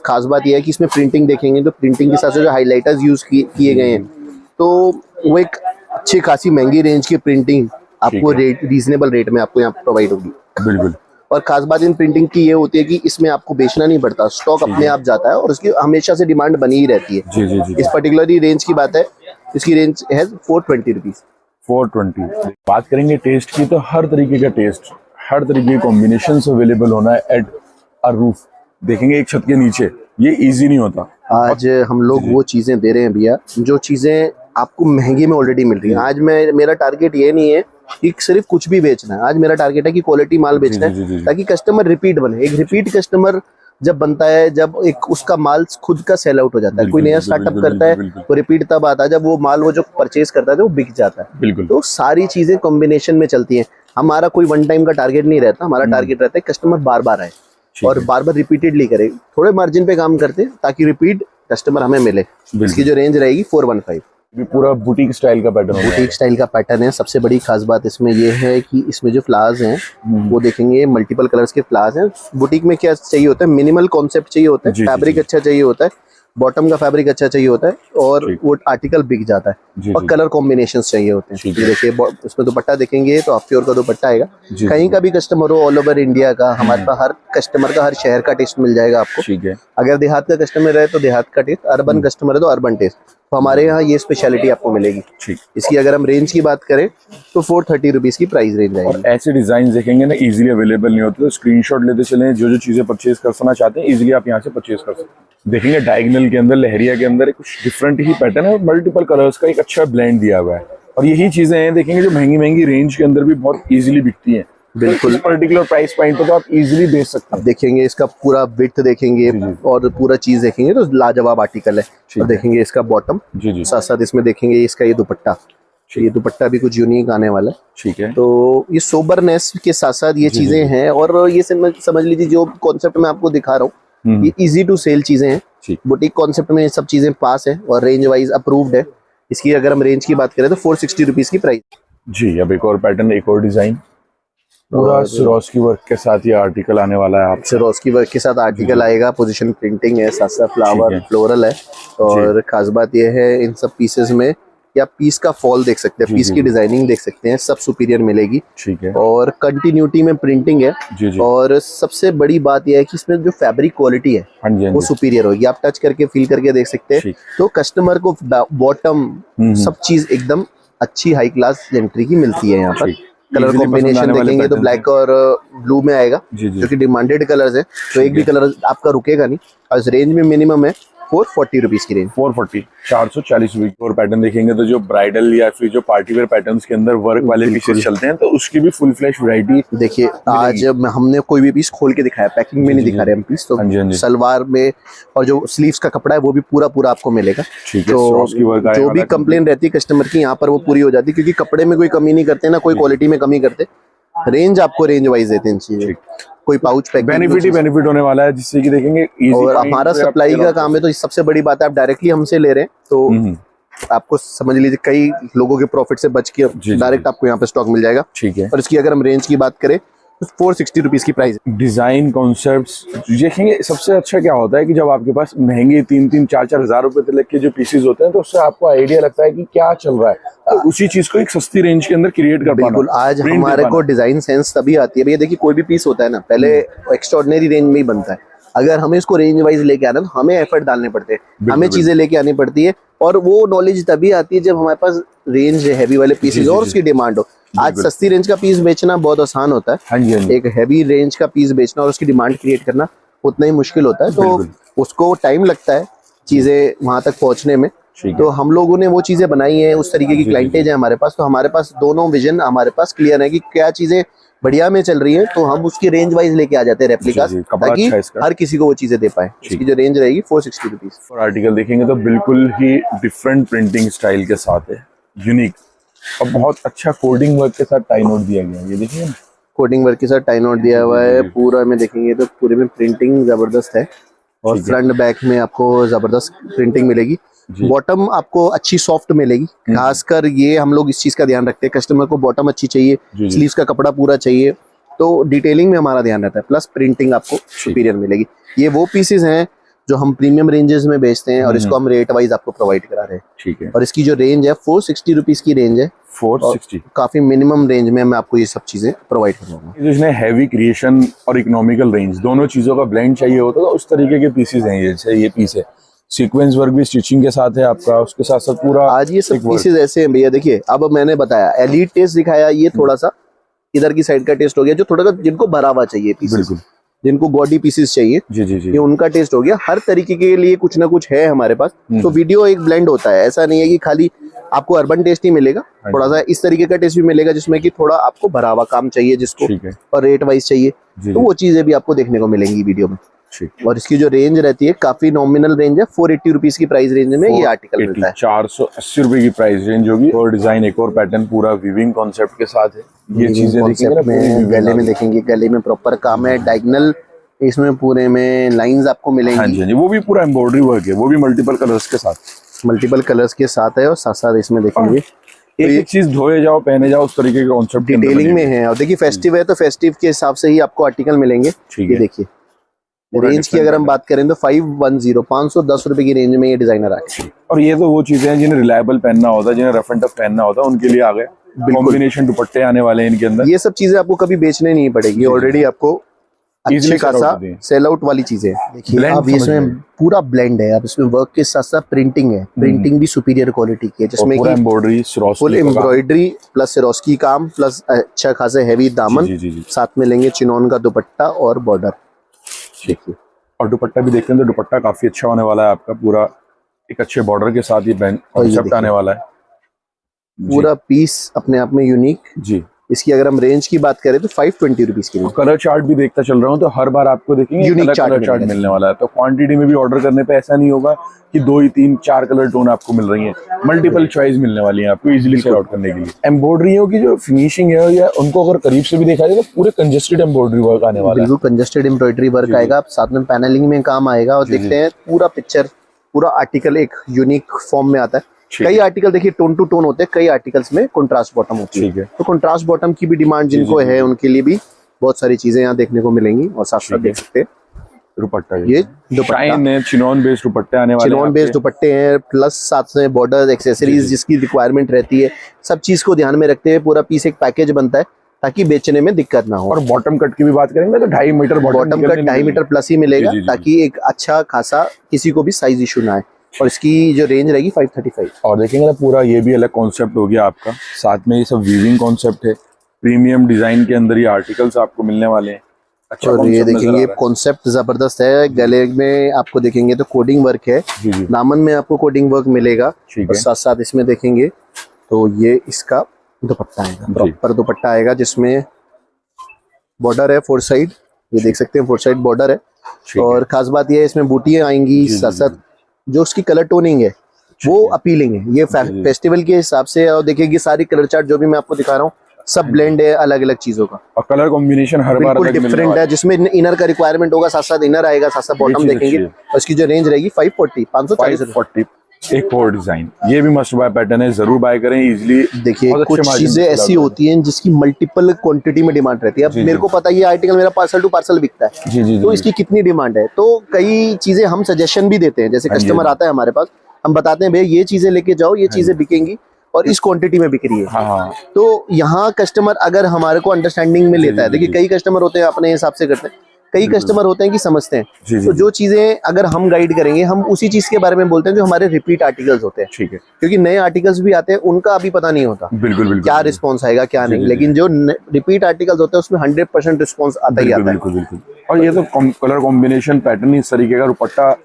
खास बात यह है कि इसमें प्रिंटिंग देखेंगे तो प्रिंटिंग के साथ साथ जो हाइलाइटर्स यूज किए गए हैं, तो वो एक अच्छी खासी महंगी रेंज की प्रिंटिंग आपको रीजनेबल रेट में आपको यहाँ प्रोवाइड होगी। बिल्कुल। और खास बात इन प्रिंटिंग की ये होती है कि इसमें आपको बेचना नहीं पड़ता, स्टॉक अपने आप जाता है और उसकी हमेशा से डिमांड बनी ही रहती है। जी जी जी। इस पर्टिकुलर रेंज की बात है, इसकी रेंज है 420 रुपीज। 420। बात करेंगे टेस्ट की, तो हर तरीके का टेस्ट, हर तरीके के कॉम्बिनेशन अवेलेबल होना है एट अ रूफ। देखेंगे एक छत के नीचे, ये इजी नहीं होता। आज हम लोग वो चीजें दे रहे हैं भैया जो चीजें आपको महंगी में ऑलरेडी मिल रही है। आज मेरा टारगेट ये नहीं है कि सिर्फ कुछ भी बेचना है, आज मेरा टारगेट है कि क्वालिटी माल बेचना है, ताकि कस्टमर रिपीट बने। एक रिपीट कस्टमर जब बनता है, जब एक उसका माल खुद का सेल आउट हो जाता है। कोई नया स्टार्टअप करता है तो रिपीट तब आता है जब वो माल वो जो परचेज करता है तो वो बिक जाता है। बिल्कुल। तो सारी चीजें कॉम्बिनेशन में चलती हैं। हमारा कोई वन टाइम का टारगेट नहीं रहता, हमारा टारगेट रहता है कस्टमर बार बार आए और बार बार रिपीटेडली करे। थोड़े मार्जिन पे काम करते हैं ताकि रिपीट कस्टमर हमें मिले। इसकी जो रेंज रहेगी 415। ये पूरा बुटीक स्टाइल का पैटर्न होगा। बुटीक स्टाइल का पैटर्न है। सबसे बड़ी खास बात इसमें ये है कि इसमें जो फ्लावर्स हैं वो देखेंगे मल्टीपल कलर्स के फ्लावर्स हैं। बुटीक में क्या चाहिए होता है, मिनिमल कॉन्सेप्ट चाहिए होता है, फैब्रिक अच्छा चाहिए होता है, बॉटम का फैब्रिक अच्छा चाहिए होता है और वो आर्टिकल बिक जाता है। और कलर कॉम्बिनेशन चाहिए होते हैं। देखिए उसमें दुपट्टा देखेंगे तो हाफ प्योर का दुपट्टा आएगा। कहीं का भी कस्टमर हो, ऑल ओवर इंडिया का, हमारे पास हर कस्टमर का हर शहर का टेस्ट मिल जाएगा आपको। ठीक है। अगर देहात का कस्टमर है तो देहात का टेस्ट, अर्बन कस्टमर है तो अर्बन टेस्ट, तो हमारे यहाँ ये स्पेशलिटी आपको मिलेगी। ठीक। इसकी अगर हम रेंज की बात करें तो 430 रुपीज की प्राइस रेंज आएगी। और ऐसे डिजाइन देखेंगे ना इजीली अवेलेबल नहीं होते, तो स्क्रीनशॉट लेते चलें। जो जो चीजें परचेज करना चाहते हैं इजीली आप यहाँ से परचेज कर सकते हैं। देखेंगे डायगोनल के अंदर, लहरिया के अंदर कुछ डिफरेंट ही पैटर्न है और मल्टीपल कलर्स का एक अच्छा ब्लेंड दिया हुआ है। और यही चीजें हैं देखेंगे जो महंगी महंगी रेंज के अंदर भी बहुत इजीली बिकती हैं। बिल्कुल। तो पर्टिकुलर प्राइस पॉइंट तो आप इजीली बेच सकते हैं। देखेंगे इसका पूरा विड्थ देखेंगे और पूरा चीज देखेंगे तो लाजवाब आर्टिकल है। और देखेंगे इसका बॉटम, साथ साथ इसमें देखेंगे इसका ये दुपट्टा, ये दुपट्टा भी कुछ यूनिक आने वाला है। ठीक है। तो ये सोबरनेस के साथ साथ ये चीजें हैं। और ये समझ लीजिए जो कॉन्सेप्ट मैं आपको दिखा रहा हूँ ये इजी टू सेल चीजें हैं। बुटीक कॉन्सेप्ट में ये सब चीजें पास है और रेंज वाइज अप्रूव्ड है। इसकी अगर हम रेंज की बात करें तो 460 रुपीज की प्राइस। जी। अब एक और पैटर्न, एक और डिजाइन, पूरा सिरोस्की वर्क के साथ ये आर्टिकल आने वाला है। आप सिरोस्की वर्क के साथ आर्टिकल आएगा, पोजीशन प्रिंटिंग है, साथ साथ फ्लावर फ्लोरल है। और खास बात ये है इन सब पीसेस में या पीस का फॉल देख सकते हैं, पीस की डिजाइनिंग देख सकते हैं, सब सुपीरियर मिलेगी। ठीक है। और कंटिन्यूटी में प्रिंटिंग है। और सबसे बड़ी बात यह है कि इसमें जो फैब्रिक क्वालिटी है वो सुपीरियर होगी। आप टच करके फील करके देख सकते हैं। तो कस्टमर को बॉटम सब चीज एकदम अच्छी हाई क्लास जेंट्री की मिलती है यहाँ पर। कलर कॉम्बिनेशन देखेंगे तो ब्लैक और ब्लू में आएगा जो कि डिमांडेड कलर्स है, तो एक भी कलर आपका रुकेगा नहीं। और इस रेंज में मिनिमम है 440 रुपीज की रेंज। 440, 440 रुपए। और पैटर्न देखेंगे तो जो ब्राइडल या फिर जो पार्टी वेयर पैटर्न्स के अंदर वर्क वाले पीसेस चलते हैं तो उसकी भी फुल फ्लैश वैरायटी। देखिए आज हमने कोई भी पीस खोल के दिखाया, पैकिंग में नहीं दिखा रहे हम पीस। तो सलवार में और जो स्लीव्स का कपड़ा है वो भी पूरा पूरा आपको मिलेगा। तो जो भी कंप्लेन रहती है कस्टमर की यहाँ पर वो पूरी हो जाती है, क्योंकि कपड़े में कोई कमी नहीं करते ना कोई क्वालिटी में कमी करते। रेंज आपको रेंज वाइज देते हैं चीजें। कोई पाउच पैक बेनिफिट ही बेनिफिट होने वाला है, जिससे कि देखेंगे और हमारा सप्लाई का काम है। तो सबसे बड़ी बात है आप डायरेक्टली हमसे ले रहे हैं तो आपको समझ लीजिए कई लोगों के प्रॉफिट से बच के डायरेक्ट आपको यहाँ पे स्टॉक मिल जाएगा। ठीक है। और इसकी अगर हम रेंज की बात करें तो 460 रुपीज की प्राइस। डिजाइन कॉन्सेप्ट्स देखेंगे, सबसे अच्छा क्या होता है कि जब आपके पास महंगे 3-3, 4-4 हजार रुपए तक के जो पीसेस होते हैं तो उससे आपको आइडिया लगता है कि क्या चल रहा है। तो उसी चीज को एक सस्ती रेंज के अंदर क्रिएट कर पाना। बिल्कुल। आज हमारे को डिजाइन सेंस तभी आती है भैया। देखिए कोई भी पीस होता है ना पहले एक्स्ट्राऑर्डिनरी रेंज में ही बनता है। अगर हमें इसको रेंज वाइज लेके आना तो हमें एफर्ट डालने पड़ते हैं, हमें चीजें लेके आनी पड़ती है। और वो नॉलेज तभी आती है जब हमारे पास रेंज हैवी वाले पीसेस और उसकी डिमांड हो। आज सस्ती रेंज का पीस बेचना बहुत आसान होता है। हाँ जी। एक हैवी रेंज का पीस बेचना और उसकी डिमांड क्रिएट करना उतना ही मुश्किल होता है। तो उसको टाइम लगता है चीजें वहां तक पहुंचने में। तो हम लोगों ने वो चीजें बनाई हैं, उस तरीके की क्लाइंटेज है हमारे पास। तो हमारे पास दोनों विजन हमारे पास क्लियर है कि क्या चीजें बढ़िया में चल रही है, तो हम उसकी रेंज वाइज लेके आ जाते हैं रेप्लिकास, जी, कपड़ा ताकि अच्छा है इसका। हर किसी को वो चीजें दे पाए। इसकी जो रेंज रहेगी 460 रुपीज। और आर्टिकल देखेंगे तो बिल्कुल ही डिफरेंट प्रिंटिंग स्टाइल के साथ है, यूनिक, और बहुत अच्छा कोडिंग वर्क के साथ टाई नोट दिया गया है। ये देखिए ना, कोडिंग वर्क के साथ टाई नोट दिया हुआ है पूरा में, देखेंगे तो पूरे में प्रिंटिंग जबरदस्त है, और फ्रंट बैक में आपको जबरदस्त प्रिंटिंग मिलेगी। बॉटम आपको अच्छी सॉफ्ट मिलेगी, खासकर ये हम लोग इस चीज का ध्यान रखते हैं, कस्टमर को बॉटम अच्छी चाहिए, स्लीव्स का कपड़ा पूरा चाहिए, तो डिटेलिंग में हमारा ध्यान रहता है, प्लस प्रिंटिंग आपको सुपीरियर मिलेगी। ये वो पीसेस हैं जो हम प्रीमियम रेंजेस में बेचते हैं, और इसको हम रेट वाइज आपको प्रोवाइड करा रहे हैं। ठीक है। और इसकी जो रेंज है 460 रुपीज की रेंज है, 460, काफी मिनिमम रेंज में मैं आपको ये सब चीजें प्रोवाइड करूंगा। जिसमें हैवी क्रिएशन और इकोनॉमिकल रेंज दोनों चीजों का ब्लेंड चाहिए होता है, तो उस तरीके के पीसेस हैं ये। जैसे ये पीस है, सीक्वेंस वर्क भी स्टिचिंग के साथ है आपका, उसके साथ साथ पूरा आज ये सब पीसेस ऐसे हैं भैया। देखिए, अब मैंने बताया एलीट टेस्ट दिखाया, ये थोड़ा सा इधर की साइड का टेस्ट हो गया, जो थोड़ा सा जिनको भरा हुआ चाहिए पीसेस, बिल्कुल, जिनको गॉडी पीसेस चाहिए, जी जी जी, ये उनका टेस्ट हो गया। हर तरीके के लिए कुछ ना कुछ है हमारे पास, तो वीडियो एक ब्लेंड होता है, ऐसा नहीं है कि खाली आपको अर्बन टेस्ट ही मिलेगा, थोड़ा सा इस तरीके का टेस्ट भी मिलेगा, जिसमें कि थोड़ा आपको भरा हुआ काम चाहिए जिसको, ठीक है, और रेट वाइज चाहिए, तो वो चीजें भी आपको देखने को मिलेंगी वीडियो में। और इसकी जो रेंज रहती है काफी नॉमिनल रेंज है, 480 रुपीज की प्राइस रेंज में ये आर्टिकल मिलता है। 480 रुपए की प्राइस रेंज होगी, और डिजाइन एक और पैटर्न पूरा वीविंग कॉन्सेप्ट के साथ है। ये चीजें में गले में देखेंगे, गले में प्रॉपर काम है, डायगोनल इसमें पूरे में लाइंस आपको मिलेंगी। हाँ जी, वो भी पूरा एम्ब्रॉयडरी वर्क है, वो भी मल्टीपल कलर्स के साथ, मल्टीपल कलर्स के साथ है, और साथ साथ इसमें देखेंगे एक चीज धोए जाओ पहने जाओ, उस तरीके का कॉन्सेप्ट डिटेलिंग में है। और देखिए फेस्टिव है, तो फेस्टिव के हिसाब से ही आपको आर्टिकल मिलेंगे। ये देखिए रेंज की अगर हम बात करें तो 510 रुपए की रेंज में ये डिजाइनर आ गया। और ये तो वो चीजें हैं जिन्हें रिलायबल पहनना होता है, जिन्हें रफ एंड टफ पहनना होता है, उनके लिए आ गए। कॉम्बिनेशन दुपट्टे आने वाले हैं इनके अंदर। ये सब चीजें आपको कभी बेचने नहीं पड़ेगी, ऑलरेडी आपको अच्छे खासा सेल आउट वाली चीजें। देखिए अब इसमें पूरा ब्लेंड है, अब इसमें वर्क के साथ साथ प्रिंटिंग है, प्रिंटिंग भी सुपीरियर क्वालिटी की है, जिसमें पूरा embroidery, full embroidery plus Swarovski काम प्लस अच्छा खासा हैवी दामन, साथ में लेंगे चिनॉन का दुपट्टा और बॉर्डर। देखिए, और दुपट्टा भी देखते हैं तो दुपट्टा काफी अच्छा होने वाला है आपका, पूरा एक अच्छे बॉर्डर के साथ ये कॉन्सेप्ट आने वाला है। पूरा पीस अपने आप में यूनिक जी। इसकी अगर हम रेंज की बात करें तो 520 रुपीज की। कलर चार्ट भी देखता चल रहा हूँ, तो हर बार आपको देखेंगे यूनिक कलर चार्ट मिलने वाला है। तो क्वांटिटी में भी ऑर्डर करने पे ऐसा नहीं होगा कि 2 ही 3 4 कलर टोन आपको मिल रही हैं, मल्टीपल चॉइस मिलने वाली है आपको इजीली सेल आउट करने के लिए। एम्ब्रॉयडरियों की जो फिनिशिंग है, या उनको अगर करीब से भी देखा जाए तो पूरे कंजेस्टेड एम्ब्रॉयडरी वर्क आने वाला है, बिल्कुल कंजेस्टेड एम्ब्रॉयडरी वर्क आएगा, साथ में पैनलिंग में काम आएगा। और देखते हैं पूरा पिक्चर, पूरा आर्टिकल एक यूनिक फॉर्म में आता है। कई आर्टिकल देखिए टोन टू टोन होते हैं, कई आर्टिकल्स में कंट्रास्ट बॉटम होती है, तो कंट्रास्ट बॉटम की भी डिमांड जिनको है उनके लिए भी बहुत सारी चीजें यहाँ देखने को मिलेंगी। और साथ साथ देख सकते हैं दुपट्टा, ये दुपट्टा चिनॉन बेस्ड दुपट्टे आने वाले हैं, चिनॉन बेस्ड दुपट्टे हैं, प्लस साथ में बॉर्डर एक्सेसरीज जिसकी रिक्वायरमेंट रहती है, सब चीज को ध्यान में रखते हुए पूरा पीस एक पैकेज बनता है ताकि बेचने में दिक्कत ना हो। और बॉटम कट की भी बात करेंगे तो 2.5 metre bottom cut 2.5 metre plus ही मिलेगा, ताकि एक अच्छा खासा किसी को भी साइज इशू ना आए। और इसकी जो रेंज रहेगी 535। और देखेंगे ना पूरा ये भी अलग कॉन्सेप्ट हो गया आपका, साथ में ये सब वीविंग कॉन्सेप्ट है, प्रीमियम डिजाइन के अंदर ये आर्टिकल्स आपको मिलने वाले हैं। अच्छा, और ये देखेंगे कॉन्सेप्ट जबरदस्त है। गले में आपको देखेंगे तो कोडिंग वर्क है, दामन में आपको कोडिंग वर्क मिलेगा, और साथ साथ इसमें देखेंगे तो ये इसका दुपट्टा आएगा, प्रॉपर दुपट्टा आएगा जिसमें बॉर्डर है 4 साइड, ये देख सकते हैं 4 साइड बॉर्डर है। और खास बात ये है इसमें बूटियां आएंगी, साथ साथ जो उसकी कलर टोनिंग है वो अपीलिंग है, ये फेस्टिवल के हिसाब से। और देखिए सारी कलर चार्ट जो भी मैं आपको दिखा रहा हूँ सब ब्लेंड है अलग अलग चीजों का, और कलर कॉम्बिनेशन हर बार अलग डिफरेंट है, जिसमें इनर का रिक्वायरमेंट होगा, साथ साथ इनर आएगा, साथ साथ बॉटम देखेंगे। और इसकी जो रेंज रहेगी 540 एक और डिजाइन, ये भी मस्ट बाय पैटर्न है, जरूर बाय करें इजीली। देखिए कुछ चीजें ऐसी होती हैं जिसकी मल्टीपल क्वांटिटी में डिमांड रहती है। अब मेरे को पता है ये आर्टिकल मेरा पार्सल टू पार्सल बिकता है, तो इसकी कितनी डिमांड है, तो कई चीजें हम सजेशन भी देते हैं। जैसे कस्टमर आता है हमारे पास, हम बताते हैं भैया ये चीजें लेके जाओ, ये चीजें बिकेंगी और इस क्वांटिटी में बिक रही है। तो यहाँ कस्टमर अगर हमारे को अंडरस्टैंडिंग में लेता है, देखिए कई कस्टमर होते हैं अपने हिसाब से करते हैं, कई कस्टमर होते हैं कि समझते हैं, तो जो चीजें अगर हम गाइड करेंगे, हम उसी चीज के बारे में बोलते हैं जो हमारे रिपीट आर्टिकल्स होते हैं। ठीक है, क्योंकि नए आर्टिकल्स भी आते हैं, उनका अभी पता नहीं होता बिल्कुल क्या रिस्पॉन्स आएगा क्या नहीं, लेकिन जो रिपीट आर्टिकल्स होते हैं उसमें 100% रिस्पॉन्स आता ही आता है। बिल्कुल। और ये तो कलर कॉम्बिनेशन पैटर्न इस तरीके का दुपट्टा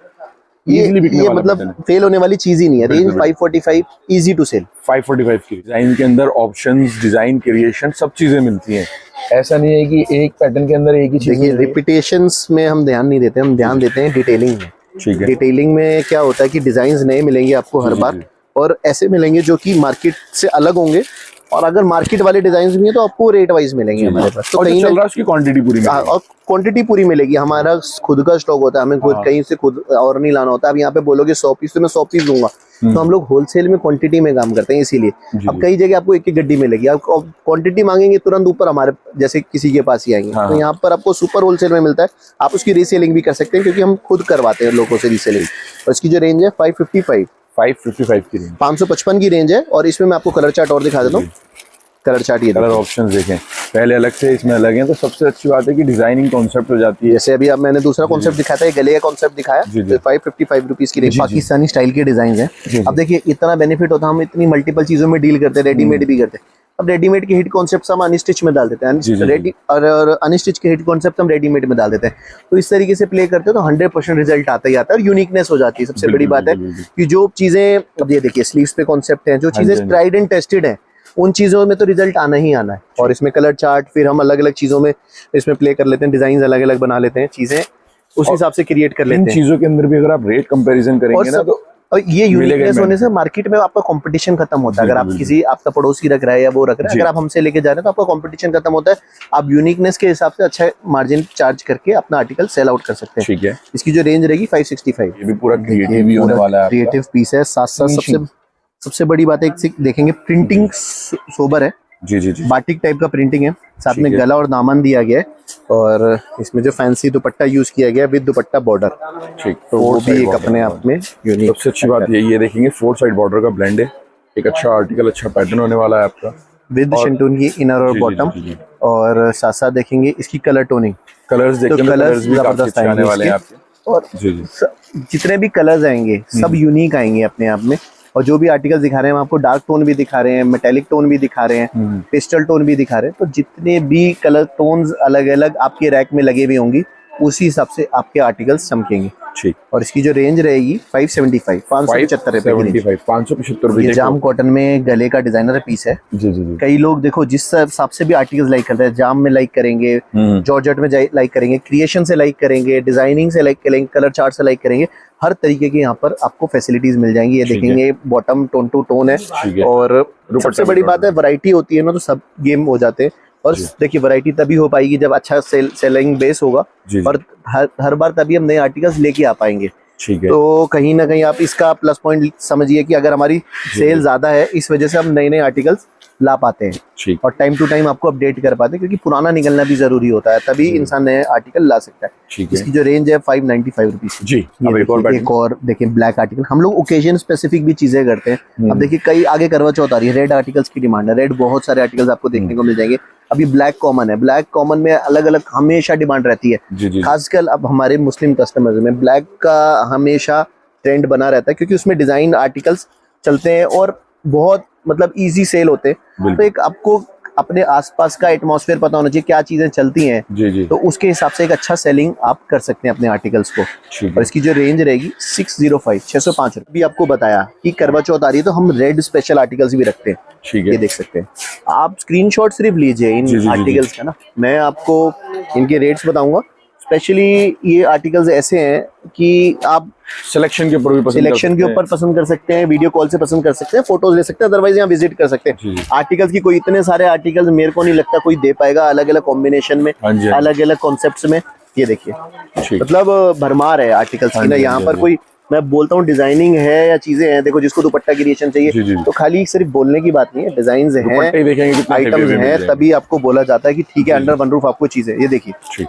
ये मतलब फेल होने वाली चीज ही नहीं है। Range 545, easy to cell. 545 की डिजाइन के अंदर ऑप्शंस, डिजाइन क्रिएशन सब चीजें मिलती हैं। ऐसा नहीं है कि एक पैटर्न के अंदर एक ही चीज। देखिए रिपीटेशंस में हम ध्यान नहीं देते, हम ध्यान देते हैं डिटेलिंग में। ठीक है। डिटेलिंग में क्या होता है कि डिजाइन्स नए मिलेंगे आपको हर बार, और ऐसे मिलेंगे जो कि मार्केट से अलग होंगे, और अगर मार्केट वाले डिजाइन भी हैं तो आपको रेट वाइज मिलेंगे हमारे पास। तो कहीं चल रहा है उसकी क्वांटिटी पूरी मिलेगी। और क्वांटिटी पूरी मिलेगी। हमारा खुद का स्टॉक होता है, हमें खुद कहीं से खुद और नहीं लाना होता। अब यहाँ पे बोलोगे 100 पीस तो मैं 100 पीस दूंगा, तो हम लोग होलसेल में क्वांटिटी में काम करते हैं इसीलिए। अब कई जगह आपको एक एक गड्डी मिलेगी, आप क्वांटिटी मांगेंगे तुरंत ऊपर हमारे जैसे किसी के पास ही आएंगे। तो यहाँ पर आपको सुपर होलसेल में मिलता है, आप उसकी रीसेलिंग भी कर सकते हैं क्योंकि हम खुद करवाते हैं लोगों से रीसेलिंग। और इसकी जो रेंज है 555 की रेंज, 555 की रेंज है। और इसमें मैं आपको कलर चार्ट और दिखा देता हूँ। कलर चार्ट, ये कलर ऑप्शंस देखें, पहले अलग से इसमें अलग है। तो सबसे अच्छी बात है कि डिजाइनिंग कॉन्सेप्ट हो जाती है। जैसे अभी अब मैंने दूसरा कॉन्सेप्ट दिखाया था, गले का कॉन्सेप्ट दिखाया, तो 555 रुपीज की रेंज। पाकिस्तानी स्टाइल के डिजाइन है। अब देखिए इतना बेनिफिट होता है, हम इतनी मल्टीपल चीजों में डील करते हैं, रेडीमेड भी करते हैं। अब रेडीमेड के हिट कॉन्सेप्ट हम अनस्टिच में डाल देते हैं, रेडी और अनस्टिच के हिट कॉन्सेप्ट हम रेडीमेड में डाल देते हैं। तो इस तरीके से प्ले करते हैं तो 100% रिजल्ट आता ही आता है और यूनिकनेस हो जाती है। सबसे बड़ी बात है कि जो चीजें, अब ये देखिए स्लीव्स पे कॉन्सेप्ट है, जो चीजें ट्राइड एंड टेस्टेड है उन चीजों में तो रिजल्ट आना ही आना है। और इसमें कलर चार्ट फिर हम अलग अलग चीजों में इसमें प्ले कर लेते हैं, डिजाइन अलग अलग बना लेते हैं, चीजें उस हिसाब से क्रिएट कर लेते हैं। चीजों के अंदर भी अगर आप रेट कंपैरिजन करेंगे ना, तो और ये यूनिकनेस होने से मार्केट में आपका कंपटीशन खत्म होता है। अगर आप किसी आपका पड़ोसी रख रहा है या वो रख रहा है, अगर आप हमसे लेके जा रहे हैं तो आपका कंपटीशन खत्म होता है। आप यूनिकनेस के हिसाब से अच्छा मार्जिन चार्ज करके अपना आर्टिकल सेल आउट कर सकते हैं। ठीक है। इसकी जो रेंज रहेगी 565। ये भी पूरा क्रिएटिव होने वाला है, क्रिएटिव पीस है। साथ साथ सबसे बड़ी बात है देखेंगे प्रिंटिंग सोबर है। जी, बाटिक टाइप का प्रिंटिंग है, साथ में गला और दामन दिया गया है, और इसमें जो फैंसी दुपट्टा यूज किया गया है विद दुपट्टा बॉर्डर। ठीक, तो वो भी एक अपने आप में यूनिक। सबसे अच्छी बात ये देखेंगे 4 साइड बॉर्डर का ब्लेंड है। एक अच्छा आर्टिकल, अच्छा पैटर्न होने वाला है आपका, विद शिंटून की इनर और बॉटम। और साथ साथ देखेंगे इसकी कलर टोनिंग, कलर्स देखेंगे, कलर्स भी जबरदस्त आने वाले हैं आपके। और जितने भी कलर्स आएंगे सब यूनिक आएंगे अपने आप में। और जो भी आर्टिकल दिखा रहे हैं हम आपको डार्क टोन भी दिखा रहे हैं, मेटेलिक टोन भी दिखा रहे हैं, पेस्टल टोन भी दिखा रहे हैं। तो जितने भी कलर टोन्स अलग अलग आपके रैक में लगे हुए होंगी उसी हिसाब से आपके आर्टिकल्स चमकेंगे। ठीक। और इसकी जो रेंज रहेगी 575, 575 575 ये जाम कॉटन में गले का डिजाइनर पीस है। जी। कई लोग देखो जिस हिसाब से भी आर्टिकल्स लाइक करते हैं, जाम में लाइक करेंगे, जॉर्जेट में लाइक करेंगे, क्रिएशन से लाइक करेंगे, डिजाइनिंग से लाइक करेंगे, कलर चार्ट से लाइक करेंगे। हर तरीके की यहाँ पर आपको फैसिलिटीज मिल जाएंगी। ये देखेंगे बॉटम टोन टू टोन है। और सबसे बड़ी बात है वैरायटी होती है ना, तो सब गेम हो जाते हैं। और देखिए वैरायटी तभी हो पाएगी जब अच्छा सेलिंग बेस होगा, और हर बार तभी हम नए आर्टिकल्स लेके आ पाएंगे। ठीक है। तो कहीं ना कहीं आप इसका प्लस पॉइंट समझिए कि अगर हमारी सेल ज्यादा है इस वजह से हम नए नए आर्टिकल्स ला पाते हैं और टाइम टू टाइम आपको अपडेट कर पाते हैं, क्योंकि पुराना निकलना भी जरूरी होता है, तभी इंसान नए आर्टिकल ला सकता है। इसकी जो रेंज है 595 रुपीज जी। एक और देखिए ब्लैक आर्टिकल, हम लोग ओकेजन स्पेसिफिक भी चीजें करते हैं। अब देखिए कई आगे करवा चौथ आ रही है, रेड आर्टिकल्स की डिमांड है, रेड बहुत सारे आर्टिकल्स आपको देखने को मिल जाएंगे। अभी ब्लैक कॉमन है, ब्लैक कॉमन में अलग अलग हमेशा डिमांड रहती है। खासकर अब हमारे मुस्लिम कस्टमर्स में ब्लैक का हमेशा ट्रेंड बना रहता है, क्योंकि उसमें डिजाइन आर्टिकल्स चलते हैं और बहुत मतलब इजी सेल होते हैं। तो एक आपको अपने आसपास का एटमॉस्फेयर पता होना चाहिए, क्या चीजें चलती हैं, तो उसके हिसाब से एक अच्छा सेलिंग आप कर सकते हैं अपने आर्टिकल्स को। और इसकी जो रेंज रहेगी 605 रुपये। भी आपको बताया कि करवा चौथ आ रही है तो हम रेड स्पेशल आर्टिकल्स भी रखते हैं। ये देख सकते हैं आप, स्क्रीनशॉट सिर्फ लीजिए इन आर्टिकल्स का ना, मैं आपको इनके रेट्स बताऊंगा। स्पेशली ये आर्टिकल्स ऐसे हैं कि आप सिलेक्शन के ऊपर पसंद कर सकते हैं, वीडियो कॉल से पसंद कर सकते हैं, फोटोज ले सकते हैं, अदरवाइज यहाँ विजिट कर सकते हैं। आर्टिकल्स की कोई इतने सारे आर्टिकल्स मेरे को नहीं लगता कोई दे पाएगा अलग अलग कॉम्बिनेशन में, अलग अलग कॉन्सेप्ट्स में। ये देखिए मतलब भरमार है आर्टिकल्स की ना। यहाँ पर कोई मैं बोलता हूँ डिजाइनिंग है या चीजें हैं, देखो जिसको दुपट्टा क्रिएशन चाहिए तो खाली सिर्फ बोलने की बात नहीं है, डिजाइन हैं, आइटम्स हैं, तभी आपको बोला जाता है कि ठीक है अंडर वन रूफ आपको चीजें। ये देखिए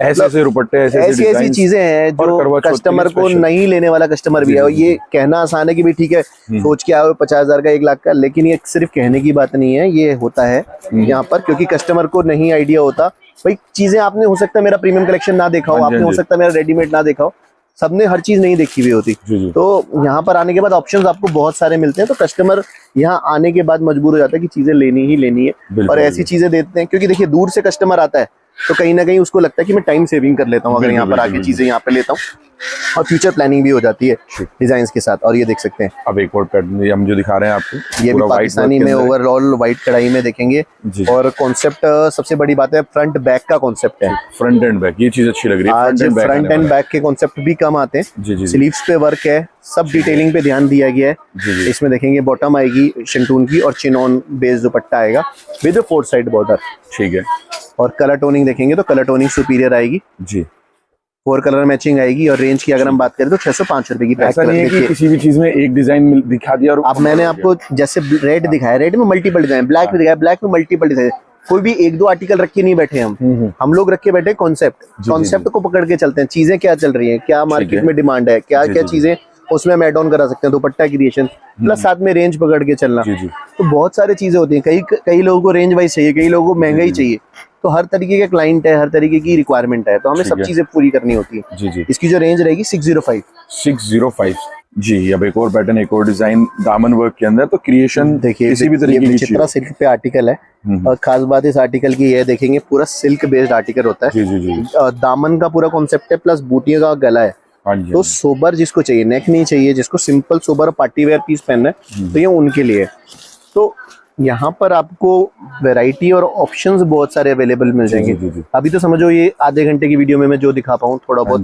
ऐसे दुपट्टे, ऐसी चीजें हैं जो कस्टमर को नहीं लेने वाला कस्टमर भी है। और ये कहना आसान है कि भाई ठीक है सोच के आओ 50,000 का 1 लाख का, लेकिन ये सिर्फ कहने की बात नहीं है, ये होता है यहाँ पर, क्योंकि कस्टमर को नहीं आइडिया होता। भाई चीजें आपने हो सकता है मेरा प्रीमियम कलेक्शन ना देखा हो, आपने हो सकता है मेरा रेडीमेड ना देखा हो, सबने हर चीज नहीं देखी हुई होती। तो यहाँ पर आने के बाद ऑप्शंस आपको बहुत सारे मिलते हैं, तो कस्टमर यहाँ आने के बाद मजबूर हो जाता है कि चीजें लेनी ही लेनी है और ऐसी चीजें देते हैं। क्योंकि देखिए दूर से कस्टमर आता है तो कहीं ना कहीं उसको लगता है कि मैं टाइम सेविंग कर लेता हूँ अगर यहाँ पर आके चीजें यहाँ पे लेता हूँ, और फ्यूचर प्लानिंग भी हो जाती है डिजाइन के साथ। और ये देख सकते हैं अब एक और पैटर्न हम जो दिखा रहे हैं आपको, ये भी पाकिस्तानी में ओवरऑल व्हाइट कढ़ाई में देखेंगे। और कॉन्सेप्ट सबसे बड़ी बात है फ्रंट बैक का कॉन्सेप्ट है, फ्रंट एंड बैक, ये चीज अच्छी लग रही है। आज फ्रंट एंड बैक के कॉन्सेप्ट भी कम आते हैं। स्लीव्स पे वर्क है, सब डिटेलिंग पे ध्यान दिया गया है। इसमें देखेंगे बॉटम आएगी शिंटून की और चिनॉन बेस दुपट्टा आएगा विद 4 साइड बॉर्डर। ठीक है। और कलर टोनिंग देखेंगे तो कलर टोनिंग सुपीरियर आएगी जी, 4 कलर मैचिंग आएगी। और रेंज की अगर हम बात करें तो 605 रुपए की प्राइस। ऐसा नहीं है कि किसी भी चीज में एक डिजाइन दिखा दिया और अब मैंने आपको जैसे रेड दिखाया, रेड में मल्टीपल डिजाइन, ब्लैक में दिखाया, ब्लैक में मल्टीपल डिजाइन। कोई भी 1-2 आर्टिकल रख के नहीं बैठे हम लोग रख के बैठे कॉन्सेप्ट को पकड़ के चलते हैं। चीजें क्या चल रही है, क्या मार्केट में डिमांड है, क्या क्या चीजें उसमें हम एड ऑन करा सकते हैं, दुपट्टा क्रिएशन प्लस साथ में रेंज पकड़ के चलना। तो बहुत सारी चीजें होती हैं। कई लोगों को रेंज वाइज चाहिए, कई लोगों को महंगा ही चाहिए। तो हर तरीके के क्लाइंट है, हर तरीके की रिक्वायरमेंट है, तो हमें सब चीजें पूरी करनी होती है। जी। इसकी जो रेंज रहेगी 605 जी। अब एक और पैटर्न, एक और डिजाइन दामन वर्क के अंदर। तो क्रिएशन देखिए किसी भी तरीके की चित्रा सिल्क पे आर्टिकल है। और खास बात इस आर्टिकल की ये देखेंगे पूरा सिल्क बेस्ड आर्टिकल होता है। जी। दामन का पूरा कॉन्सेप्ट है प्लस बूटियों का गला है। तो सोबर जिसको चाहिए, नेक नहीं चाहिए, जिसको simple sober party wear piece पहनना है तो ये उनके लिए। तो यहाँ पर आपको वैरायटी और ऑप्शंस बहुत सारे अवेलेबल मिल जाएंगे। अभी तो समझो ये आधे घंटे की वीडियो में मैं जो दिखा पाऊँ थोड़ा बहुत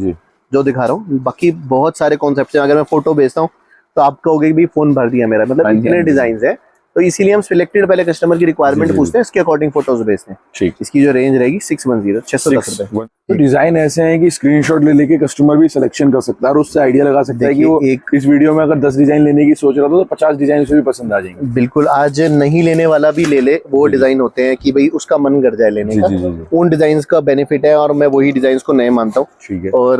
जो दिखा रहा हूँ, बाकी बहुत सारे कॉन्सेप्ट हैं। अगर मैं फोटो भेजता हूँ तो आप कहोगे कि फोन भर दिया मेरा, मतलब इतने डिजाइन है। तो इसीलिए हम सिलेक्टेड पहले कस्टमर की रिक्वायरमेंट पूछते हैं, इसके अकॉर्डिंग फोटोज भेजते हैं। ठीक। इसकी जो रेंज रहेगी 610 रुपए। तो डिजाइन ऐसे हैं कि स्क्रीनशॉट ले लेके कस्टमर भी सिलेक्शन कर सकता है और उससे आइडिया लगा सकता है कि वो इस वीडियो में अगर 10 डिजाइन लेने की सोच रहा था तो 50 डिजाइन उसे भी पसंद आ जाएंगे। बिल्कुल, आज नहीं लेने वाला भी ले ले, वो डिजाइन होते हैं कि भाई उसका मन कर जाए लेने का। उन डिजाइन का बेनिफिट है और मैं वही डिजाइन को नए मानता हूँ। ठीक है। और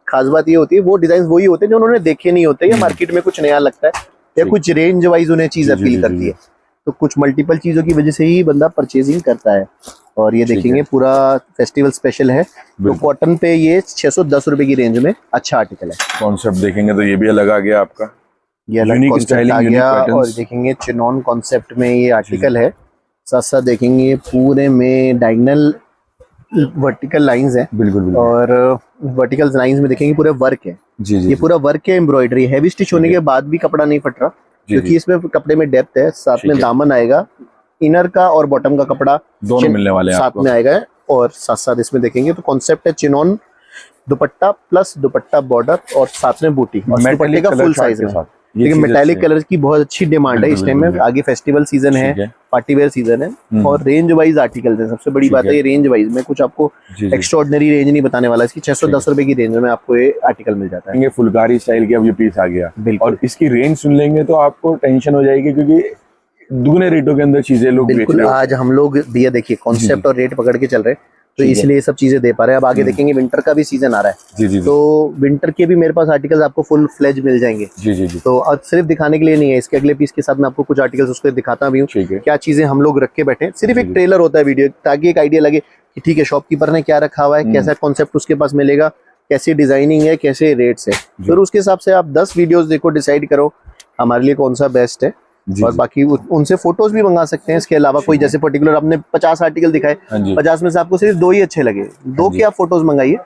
खास बात ये होती है वो डिजाइन वही होते हैं जो उन्होंने देखे नहीं होते, या मार्केट में कुछ नया लगता है, या कुछ रेंज वाइज उन्हें चीज अपील करती है। तो कुछ मल्टीपल चीजों की वजह से ही बंदा परचेजिंग करता है। और ये देखेंगे पूरा फेस्टिवल स्पेशल है। तो कॉटन पे ये 610 रुपए की रेंज में अच्छा आर्टिकल है। कॉन्सेप्ट देखेंगे तो ये भी अलग आ गया आपका, ये अलग कॉन्सेप्ट आ गया। और देखेंगे चिनॉन कॉन्सेप्ट में ये आर्टिकल है। साथ साथ देखेंगे पूरे में डायगोनल वर्टिकल लाइंस है। बिल्कुल। और वर्टिकल लाइंस में देखेंगे पूरे वर्क है। ये पूरा वर्क है, एम्ब्रॉयडरी, हैवी स्टिच होने के बाद भी कपड़ा नहीं फट रहा क्योंकि इसमें कपड़े में डेप्थ है। साथ में दामन आएगा, इनर का और बॉटम का कपड़ा दोनों मिलने वाले हैं साथ में आएगा। और साथ साथ इसमें देखेंगे तो कॉन्सेप्ट है चिनॉन दुपट्टा प्लस दुपट्टा बॉर्डर और साथ में बूटी और दुपट्टे का फुल साइज है। लेकिन मेटालिक कलर की बहुत अच्छी डिमांड है इस टाइम में। आगे फेस्टिवल सीजन है, पार्टी वेयर सीजन है और रेंज वाइज आर्टिकल है। सबसे बड़ी बात है ये रेंज वाइज में कुछ आपको एक्स्ट्राऑर्डिनरी रेंज नहीं बताने वाला। इसकी 610 रुपए की रेंज में आपको ये आर्टिकल मिल जाता है। फुलकारी स्टाइल की अब ये पीस आ गया। और इसकी रेंज सुन लेंगे तो आपको टेंशन हो जाएगी क्योंकि दुगने रेटों के अंदर चीजें लोग बेच रहे हैं। आज हम लोग भैया देखिए कॉन्सेप्ट और रेट पकड़ के चल रहे हैं, तो इसलिए ये सब चीजें दे पा रहे हैं। अब आगे देखेंगे विंटर का भी सीजन आ रहा है। तो विंटर के भी मेरे पास आर्टिकल्स आपको फुल फ्लेज मिल जाएंगे। तो अब सिर्फ दिखाने के लिए नहीं है, इसके अगले पीस के साथ मैं आपको कुछ आर्टिकल्स उसको दिखाता भी हूँ क्या चीजें हम लोग रख के बैठे। सिर्फ एक ट्रेलर होता है वीडियो, ताकि एक आइडिया लगे कि ठीक है शॉपकीपर ने क्या रखा हुआ है, कैसा कॉन्सेप्ट उसके पास मिलेगा, कैसी डिजाइनिंग है, कैसे रेट्स है। फिर उसके हिसाब से आप 10 वीडियोस देखो, डिसाइड करो हमारे लिए कौन सा बेस्ट है। और बाकी उनसे फोटोज भी मंगा सकते हैं। इसके अलावा कोई जैसे पर्टिकुलर आपने 50 आर्टिकल दिखाए, 50 में से आपको सिर्फ 2 ही अच्छे लगे, 2 की आप फोटोज मंगाइए,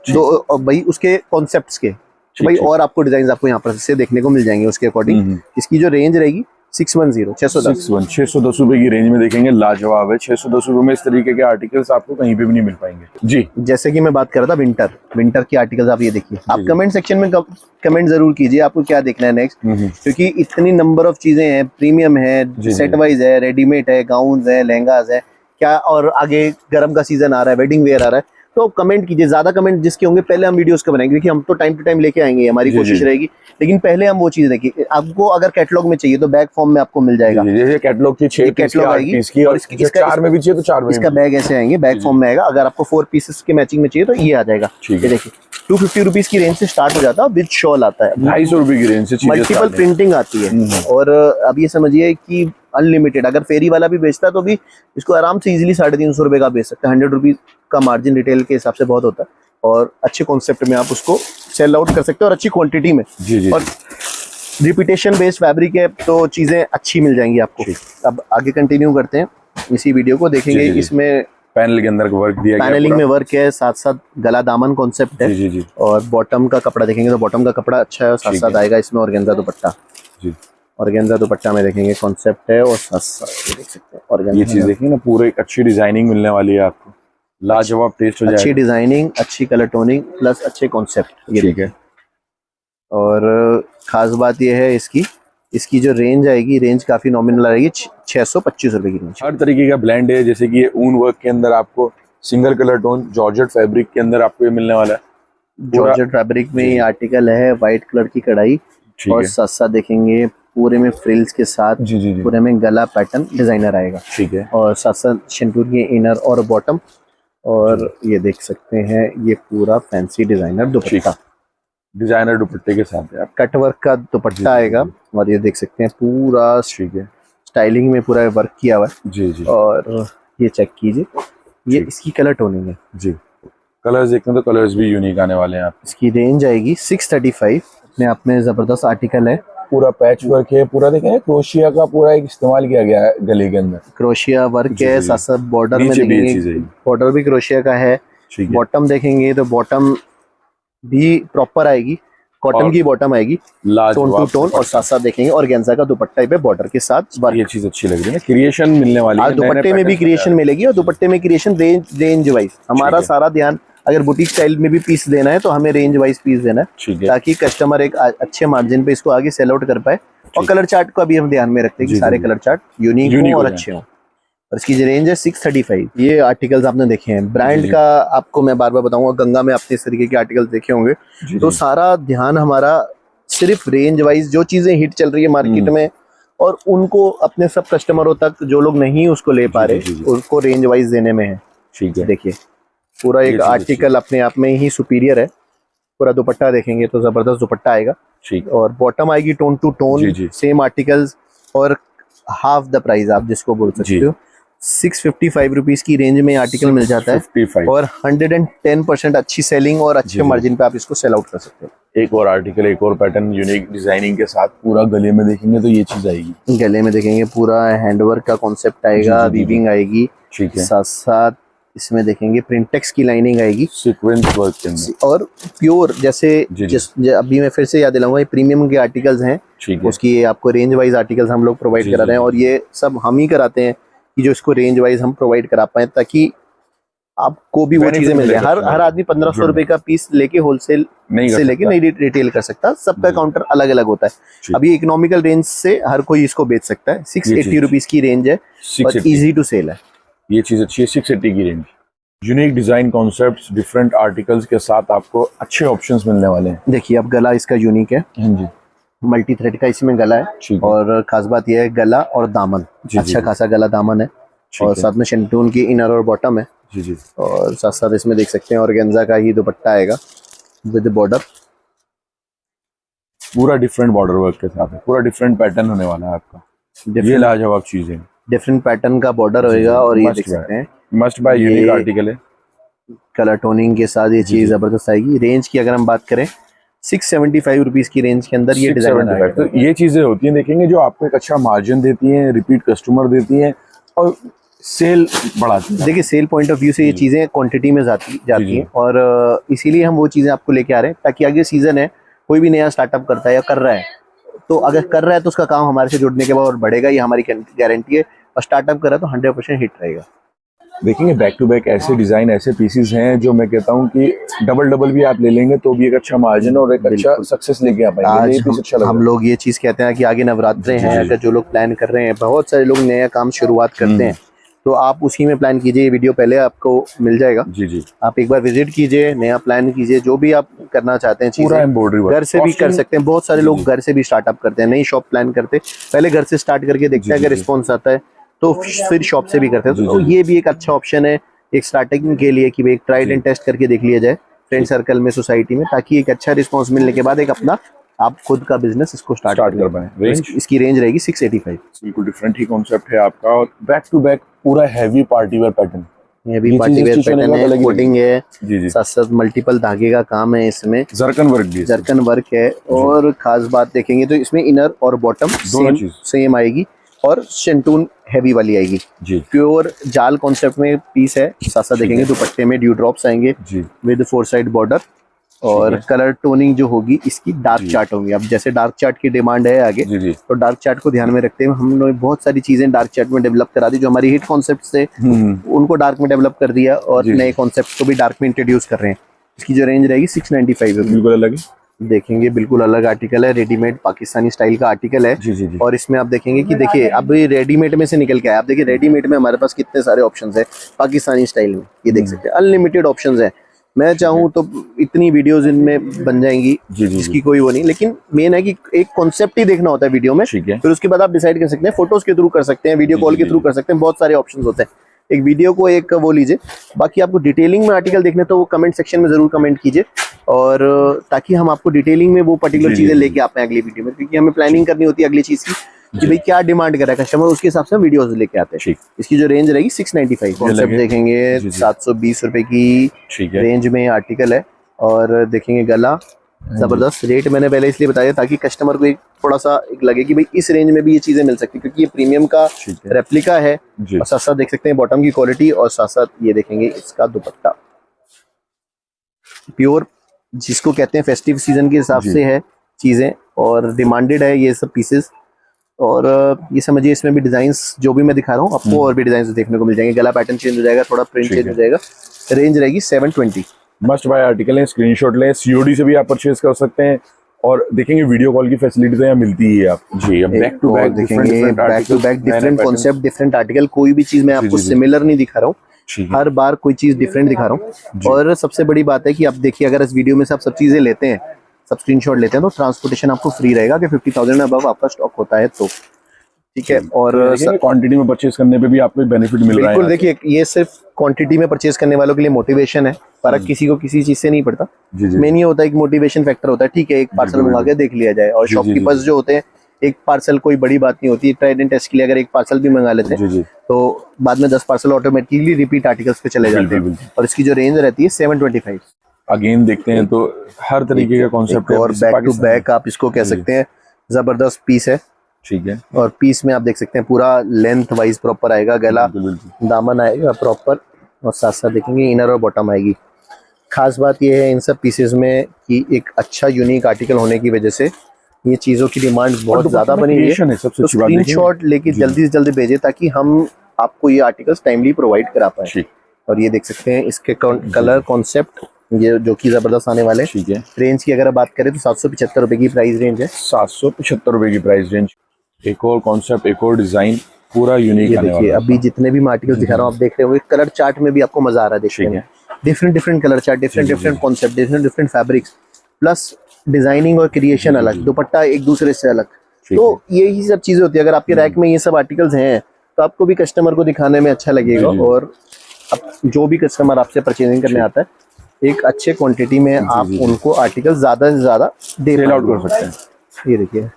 2 भाई उसके कॉन्सेप्ट्स के, तो भाई और आपको डिजाइन आपको यहाँ पर से देखने को मिल जाएंगे उसके अकॉर्डिंग। इसकी जो रेंज रहेगी 610 रुपए की रेंज में देखेंगे, लाजवाब है। 610 रुपए में इस तरीके के आर्टिकल्स आपको कहीं पे भी नहीं मिल पाएंगे जी। जैसे कि मैं बात कर रहा था विंटर की आर्टिकल्स, आप ये देखिए। आप कमेंट सेक्शन में कमेंट जरूर कीजिए आपको क्या देखना है नेक्स्ट, क्योंकि इतनी नंबर ऑफ चीजें हैं। प्रीमियम है, सेट वाइज है, रेडीमेड है, गाउन है, लहंगाज है क्या, और आगे गर्म का सीजन आ रहा है, वेडिंग वेयर आ रहा है। तो कमेंट कीजिए, ज्यादा कमेंट जिसके होंगे पहले हम वीडियोस को बनाएंगे। देखिए हम तो टाइम टू टाइम लेके आएंगे, हमारी कोशिश रहेगी, लेकिन पहले हम वो चीज देखिए। आपको अगर कैटलॉग में चाहिए तो बैग फॉर्म में आपको मिल जाएगा। जैसे कैटलॉग की 6 कैटलॉग आएगी और इसकी 4 में भी चाहिए तो 4 में। इसका बैग ऐसे आएंगे, बैग फॉर्म में आएगा। अगर आपको 4 पीसेस के मैचिंग में चाहिए तो ये आ जाएगा। ये देखिए 250 रुपीज की रेंज से स्टार्ट हो जाता है, विद शॉल आता है। 250 रुपए की रेंज से मल्टीपल प्रिंटिंग आती है। और अब ये समझिए कि अनलिमिटेड, अगर फेरी वाला भी बेचता है तो भी इसको आराम से इजीली 350 रुपए का बेच सकते हैं। 100 रुपीज का मार्जिन रिटेल के हिसाब से बहुत होता है, और अच्छे कॉन्सेप्ट में आप उसको सेल आउट कर सकते हो और अच्छी क्वांटिटी में। और रिपीटेशन बेस्ड फैब्रिक है तो चीजें अच्छी मिल जाएंगी आपको। अब आगे कंटिन्यू करते हैं इसी वीडियो को, देखेंगे इसमें पैनल के अंदर वर्क दिया गया, पैनलिंग में वर्क है, साथ साथ गला दामन कॉन्सेप्ट है। जी जी जी। और बॉटम का कपड़ा देखेंगे तो बॉटम का कपड़ा अच्छा है, और साथ साथ आएगा इसमें ऑर्गेन्जा दुपट्टा जी। ऑर्गेन्जा दुपट्टा में देखेंगे कॉन्सेप्ट है, और साथ साथ ये देख सकते हैं ऑर्गेन्जा। ये चीज देखिए ना, पूरे एक अच्छी डिजाइनिंग मिलने वाली है आपको, लाजवाब टेस्ट हो जाएगा। अच्छी डिजाइनिंग, अच्छी कलर टोनिंग प्लस अच्छे कॉन्सेप्ट, ये ठीक है। और खास बात ये है इसकी जो रेंज आएगी, रेंज काफी नॉमिनल आएगी, 625 रुपए की रेंज। हर तरीके का ब्लेंड है, जैसे कि ये ऊन वर्क के अंदर आपको single colour tone georgette fabric के अंदर आपको ये मिलने वाला है। जॉर्जेट फैब्रिक में ये आर्टिकल है, व्हाइट कलर की कढ़ाई, और साथ साथ देखेंगे पूरे में फ्रिल्स के साथ जी जी जी। पूरे में गला पैटर्न डिजाइनर आएगा। ठीक है। और साथ साथ शेंटूर के इनर और बॉटम, और ये देख सकते हैं ये पूरा फैंसी डिजाइनर दुपट्टा, डिजाइनर दुपट्टे के साथ है, कट वर्क का दुपट्टा आएगा। और ये देख सकते हैं पूरा ठीक है, स्टाइलिंग में पूरा वर्क किया हुआ है। जी जी। और ये चेक कीजिए, ये इसकी कलर टोनिंग है जी। कलर्स देखते हैं तो कलर्स भी यूनिक आने वाले हैं आप। इसकी रेंज आएगी 635। अपने आप में जबरदस्त आर्टिकल है, पूरा पैच वर्क है, पूरा देखें क्रोशिया का पूरा एक इस्तेमाल किया गया है गले के अंदर, क्रोशिया वर्क है, साथ साथ बॉर्डर में देखेंगे बॉर्डर भी क्रोशिया का है। बॉटम देखेंगे तो बॉटम भी प्रॉपर आएगी, कॉटन की बॉटम आएगी टोन टू टोन, और साथ साथ देखेंगे ऑर्गेन्जा का दुपट्टा पे बॉर्डर के साथ वर्क। ये चीज अच्छी लग रही है, क्रिएशन मिलने वाली है, दुपट्टे में भी क्रिएशन मिलेगी, और दुपट्टे में क्रिएशन रेंज वाइज हमारा सारा ध्यान, अगर बुटीक स्टाइल में भी पीस देना है तो हमें रेंज वाइज पीस देना है, ताकि कस्टमर एक अच्छे मार्जिन पे इसको आगे सेल आउट कर पाए। और कलर चार्ट को भी हम ध्यान में रखते हैं कि सारे कलर चार्ट यूनिक हो और अच्छे हों। और इसकी जो रेंज है 635। ये आर्टिकल्स आपने देखे हैं ब्रांड का, आपको मैं बार बार बताऊंगा, गंगा में आपने इस तरीके के आर्टिकल्स देखे होंगे। तो सारा ध्यान हमारा सिर्फ रेंज वाइज जो चीजें हिट चल रही है मार्केट में, और उनको अपने सब कस्टमरों तक जो लोग नहीं उसको ले पा रहे, उसको रेंज वाइज देने में है। ठीक है, देखिए पूरा एक आर्टिकल अपने आप में ही सुपीरियर है। पूरा दुपट्टा देखेंगे तो जबरदस्त दुपट्टा आएगा, ठीक। और बॉटम आएगी tone to tone, same articles, और हाफ द प्राइस आप जिसको बोल सकते हो। 655 रुपीज की रेंज में आर्टिकल मिल जाता है, और 110% अच्छी सेलिंग और अच्छे मार्जिन पे आप इसको सेल आउट कर सकते हो। एक और आर्टिकल, एक और पैटर्न यूनिक डिजाइनिंग के साथ, पूरा गले में देखेंगे तो ये चीज आएगी। गले में देखेंगे पूरा हैंडवर्क का कॉन्सेप्ट आएगा, वीविंग आएगी, ठीक है। साथ साथ इसमें देखेंगे प्रिंटेक्स की लाइनिंग आएगी, सीक्वेंस वर्क के अंदर, और प्योर जैसे अभी मैं फिर से याद दिलाऊंगा, ये प्रीमियम के आर्टिकल्स हैं, उसकी आपको रेंज वाइज आर्टिकल्स हम लोग प्रोवाइड करा रहे हैं। और ये सब हम ही कराते हैं कि जो इसको रेंज वाइज हम प्रोवाइड करा पाए, ताकि आपको भी वो चीजें मिल जाए। हर आदमी 1500 रुपए का पीस लेके होलसेल से लेके नहीं रिटेल कर सकता, सबका काउंटर अलग अलग होता है। अभी इकोनॉमिकल रेंज से हर कोई इसको बेच सकता है। 680 रुपीज की रेंज है और इजी टू सेल है। ये चीज अच्छी है, 680 की range. Unique design concepts, different articles के साथ आपको अच्छे ऑप्शंस मिलने वाले हैं। देखिए अब गला इसका यूनिक है, जी, मल्टी थ्रेड का इसमें गला है, और खास बात यह है गला और दामन, अच्छा खासा गला दामन है, और साथ में शेंटून की इनर और बॉटम है। जी जी। और साथ साथ इसमें देख सकते हैं ऑर्गेन्जा का ही दुपट्टा आएगा विद बॉर्डर, पूरा डिफरेंट बॉर्डर वर्क के साथ है, पूरा डिफरेंट पैटर्न होने वाला है आपका। ये लाजवाब चीज है, डिफरेंट पैटर्न का बॉर्डर होएगा। और ये देख सकते हैं मस्ट बाय यूनिक आर्टिकल है, कलर टोनिंग के साथ ये चीज जबरदस्त आएगी। रेंज की अगर हम बात करें 675 रुपीज की रेंज के अंदर ये डिजाइन आएगा। तो ये चीजें होती हैं, देखेंगे जो आपको एक अच्छा मार्जिन देती हैं, रिपीट कस्टमर देती हैं, और सेल बढ़ाती है। देखिए सेल पॉइंट ऑफ व्यू से ये चीजें क्वांटिटी में जाती हैं, और इसीलिए हम वो चीजें आपको लेके आ रहे हैं, ताकि आगे सीजन है, कोई भी नया स्टार्टअप करता है या कर रहा है, तो अगर कर रहा है तो उसका काम हमारे से जुड़ने के बाद और बढ़ेगा, ये हमारी गारंटी है। और स्टार्टअप कर रहा है तो 100% हिट रहेगा। देखेंगे बैक टू बैक ऐसे डिजाइन, ऐसे पीसेस हैं जो मैं कहता हूँ कि डबल भी आप ले लेंगे तो भी एक अच्छा मार्जिन और एक अच्छा सक्सेस लेके आ पाएंगे। आज हम लोग ये चीज कहते हैं कि आगे नवरात्रे हैं, अगर जो लोग प्लान कर रहे हैं, बहुत सारे लोग नया काम शुरुआत करते हैं, तो आप उसी में प्लान कीजिए। ये वीडियो पहले आपको मिल जाएगा, जी जी। आप एक बार विजिट कीजिए, नया प्लान कीजिए, जो भी आप करना चाहते हैं पूरा एम्ब्रॉयडरी घर से भी कर सकते हैं। बहुत सारे लोग घर से भी स्टार्टअप करते हैं, नई शॉप प्लान करते, पहले घर से स्टार्ट करके देखते हैं, अगर रिस्पॉन्स आता है तो फिर शॉप से भी करते हैं। तो ये भी एक अच्छा ऑप्शन है एक स्टार्टिंग के लिए, कि भाई एक ट्रायल एंड टेस्ट करके देख लिया जाए फ्रेंड सर्कल में, सोसाइटी में, ताकि एक अच्छा रिस्पॉन्स मिलने के बाद एक अपना आप खुद का बिजनेस इसको स्टार्ट कर पाए। इसकी रेंज रहेगी 685। बिल्कुल डिफरेंट ही कॉन्सेप्ट है आपका, और बैक टू बैक पूरा हैवी पार्टी वेयर पैटर्न, ये भी पार्टी वेयर पैटर्न है, कोटिंग है, साथ साथ मल्टीपल धागे का काम है, इसमें जरकन वर्क भी, जरकन वर्क है। और खास बात देखेंगे तो इसमें इनर और बॉटम सेम आएगी, और शेंटून हैवी वाली आएगी जी प्योर जाल कॉन्सेप्ट में पीस है। साथ साथ देखेंगे दुपट्टे में ड्यू ड्रॉप्स आएंगे जी विद 4 साइड बॉर्डर और कलर टोनिंग जो होगी इसकी डार्क चार्ट होंगी। अब जैसे डार्क चार्ट की डिमांड है आगे जी जी तो डार्क चार्ट को ध्यान में रखते हुए हमने बहुत सारी चीजें डार्क चार्ट में डेवलप करा दी। जो हमारी हिट कॉन्सेप्ट से उनको डार्क में डेवलप कर दिया और नए कॉन्सेप्ट को भी डार्क में इंट्रोड्यूस कर रहे हैं। इसकी जो रेंज रहेगी 695 रुपीज। बिल्कुल अलग है, देखेंगे बिल्कुल अलग आर्टिकल है, रेडीमेड पाकिस्तानी स्टाइल का आर्टिकल है। जी जी जी और इसमें आप देखेंगे कि देखिए अब ये रेडीमेड में से निकल के आया। आप देखिए रेडीमेड में हमारे पास कितने सारे ऑप्शंस है पाकिस्तानी स्टाइल में, ये देख सकते हैं अनलिमिटेड ऑप्शंस है। मैं चाहूँ तो इतनी वीडियोस इनमें बन जाएंगी जी जी जिसकी कोई वो नहीं, लेकिन मेन है कि एक कॉन्सेप्ट ही देखना होता है वीडियो में। ठीक है, फिर उसके बाद आप डिसाइड कर सकते हैं, फोटोज के थ्रू कर सकते हैं, वीडियो कॉल के थ्रू कर सकते हैं, बहुत सारे ऑप्शन होते हैं। एक वीडियो को एक वो लीजिए, बाकी आपको डिटेलिंग में आर्टिकल देखने तो वो कमेंट सेक्शन में जरूर कमेंट कीजिए और ताकि हम आपको डिटेलिंग में वो पर्टिकुलर चीजें लेके आ पाए अगली वीडियो में, क्योंकि हमें प्लानिंग करनी होती है अगली चीज की कि भाई क्या डिमांड कर रहा है कस्टमर, उसके हिसाब से हम वीडियोस लेके आते हैं। इसकी जो रेंज रहेगी 695। कॉन्सेप्ट देखेंगे 720 रुपए की रेंज में आर्टिकल है। और देखेंगे गला जबरदस्त रेट मैंने पहले इसलिए बताया ताकि कस्टमर को एक थोड़ा सा एक लगे कि भाई इस रेंज में भी ये चीजें मिल सकती है, क्योंकि ये प्रीमियम का रेप्लिका है। और साथ साथ देख सकते हैं बॉटम की क्वालिटी और साथ साथ ये देखेंगे इसका दुपट्टा प्योर, जिसको कहते हैं फेस्टिव सीजन के हिसाब से है चीजें और डिमांडेड है ये सब पीसेस। और ये समझिए इसमें भी डिजाइन्स जो भी मैं दिखा रहा हूँ आपको और भी डिजाइन देखने को मिल जाएंगे। गला पैटर्न चेंज हो जाएगा, थोड़ा प्रिंट चेंज हो जाएगा। रेंज रहेगी 720। मस्ट बाय आर्टिकल है, स्क्रीनशॉट लें, सीओडी से भी आप परचेज कर सकते हैं। और देखेंगे वीडियो कॉल की फैसिलिटी तो यहाँ मिलती ही है आप जी। अब बैक टू बैक देखेंगे, back to back different concept different article, कोई भी चीज मैं आपको सिमिलर नहीं दिखा रहा हूँ, हर बार कोई चीज डिफरेंट दिखा रहा हूँ। और सबसे बड़ी बात है कि आप देखिए अगर इस वीडियो में से आप सब चीजें लेते हैं, सब स्क्रीनशॉट लेते हैं तो ट्रांसपोर्टेशन आपको फ्री रहेगा कि 50,000 अबव आपका स्टॉक होता है तो ठीक है। और क्वांटिटी में परचेज करने पे भी आपको बेनिफिट मिल रहा है। बिल्कुल, देखिए ये सिर्फ क्वांटिटी में परचेज करने वालों के लिए मोटिवेशन है, फर्क किसी को किसी चीज से नहीं पड़ता। मेन ये होता है कि मोटिवेशन फैक्टर होता है, ठीक है एक पार्सल मंगा के देख लिया जाए। और शॉपकीपर्स जो होते हैं, एक पार्सल कोई बड़ी बात नहीं होती, ट्रायल एंड टेस्ट के लिए अगर एक पार्सल भी मंगा लेते हैं तो बाद में 10 पार्सल ऑटोमेटिकली रिपीट आर्टिकल्स पे चले जाते हैं। और इसकी जो रेंज रहती है 725। अगेन देखते हैं तो हर तरीके का कॉन्सेप्ट और बैक टू बैक आप इसको कह सकते हैं, जबरदस्त पीस है। ठीक है, और पीस में आप देख सकते हैं पूरा लेंथ वाइज प्रॉपर आएगा, गला दामन आएगा प्रॉपर और साथ साथ देखेंगे इनर और बॉटम आएगी। खास बात यह है इन सब पीसेस में कि एक अच्छा यूनिक आर्टिकल होने की वजह से ये चीजों की डिमांड बहुत ज्यादा बनी हुई है। तो स्क्रीनशॉट लेके जल्दी से जल्दी भेजें ताकि हम आपको ये आर्टिकल्स टाइमली प्रोवाइड करा पाए। और ये देख सकते हैं इसके कलर कॉन्सेप्ट ये जो कि जबरदस्त आने वाले। ठीक है, रेंज की अगर बात करें तो 775 रुपए की प्राइस रेंज है। 775 रुपए की प्राइस रेंज। एक और कॉन्सेप्ट, एक और डिजाइन पूरा यूनिक ये देखिए अभी जितने भी मैं आर्टिकल दिखा रहा हूँ आप देख रहे हो कलर चार्ट में भी आपको मजा आ रहा है देखने में। Different colour chart, different concept, different fabrics plus designing और क्रिएशन अलग, दुपट्टा एक दूसरे से अलग। तो यही सब चीजें होती है। अगर आपके रैक में ये सब आर्टिकल्स हैं तो आपको भी कस्टमर को दिखाने में अच्छा लगेगा। और अब जो भी कस्टमर आपसे परचेजिंग करने आता है एक अच्छे क्वांटिटी में आप उनको आर्टिकल ज्यादा से ज्यादा सेल आउट कर सकते हैं। ये देखिए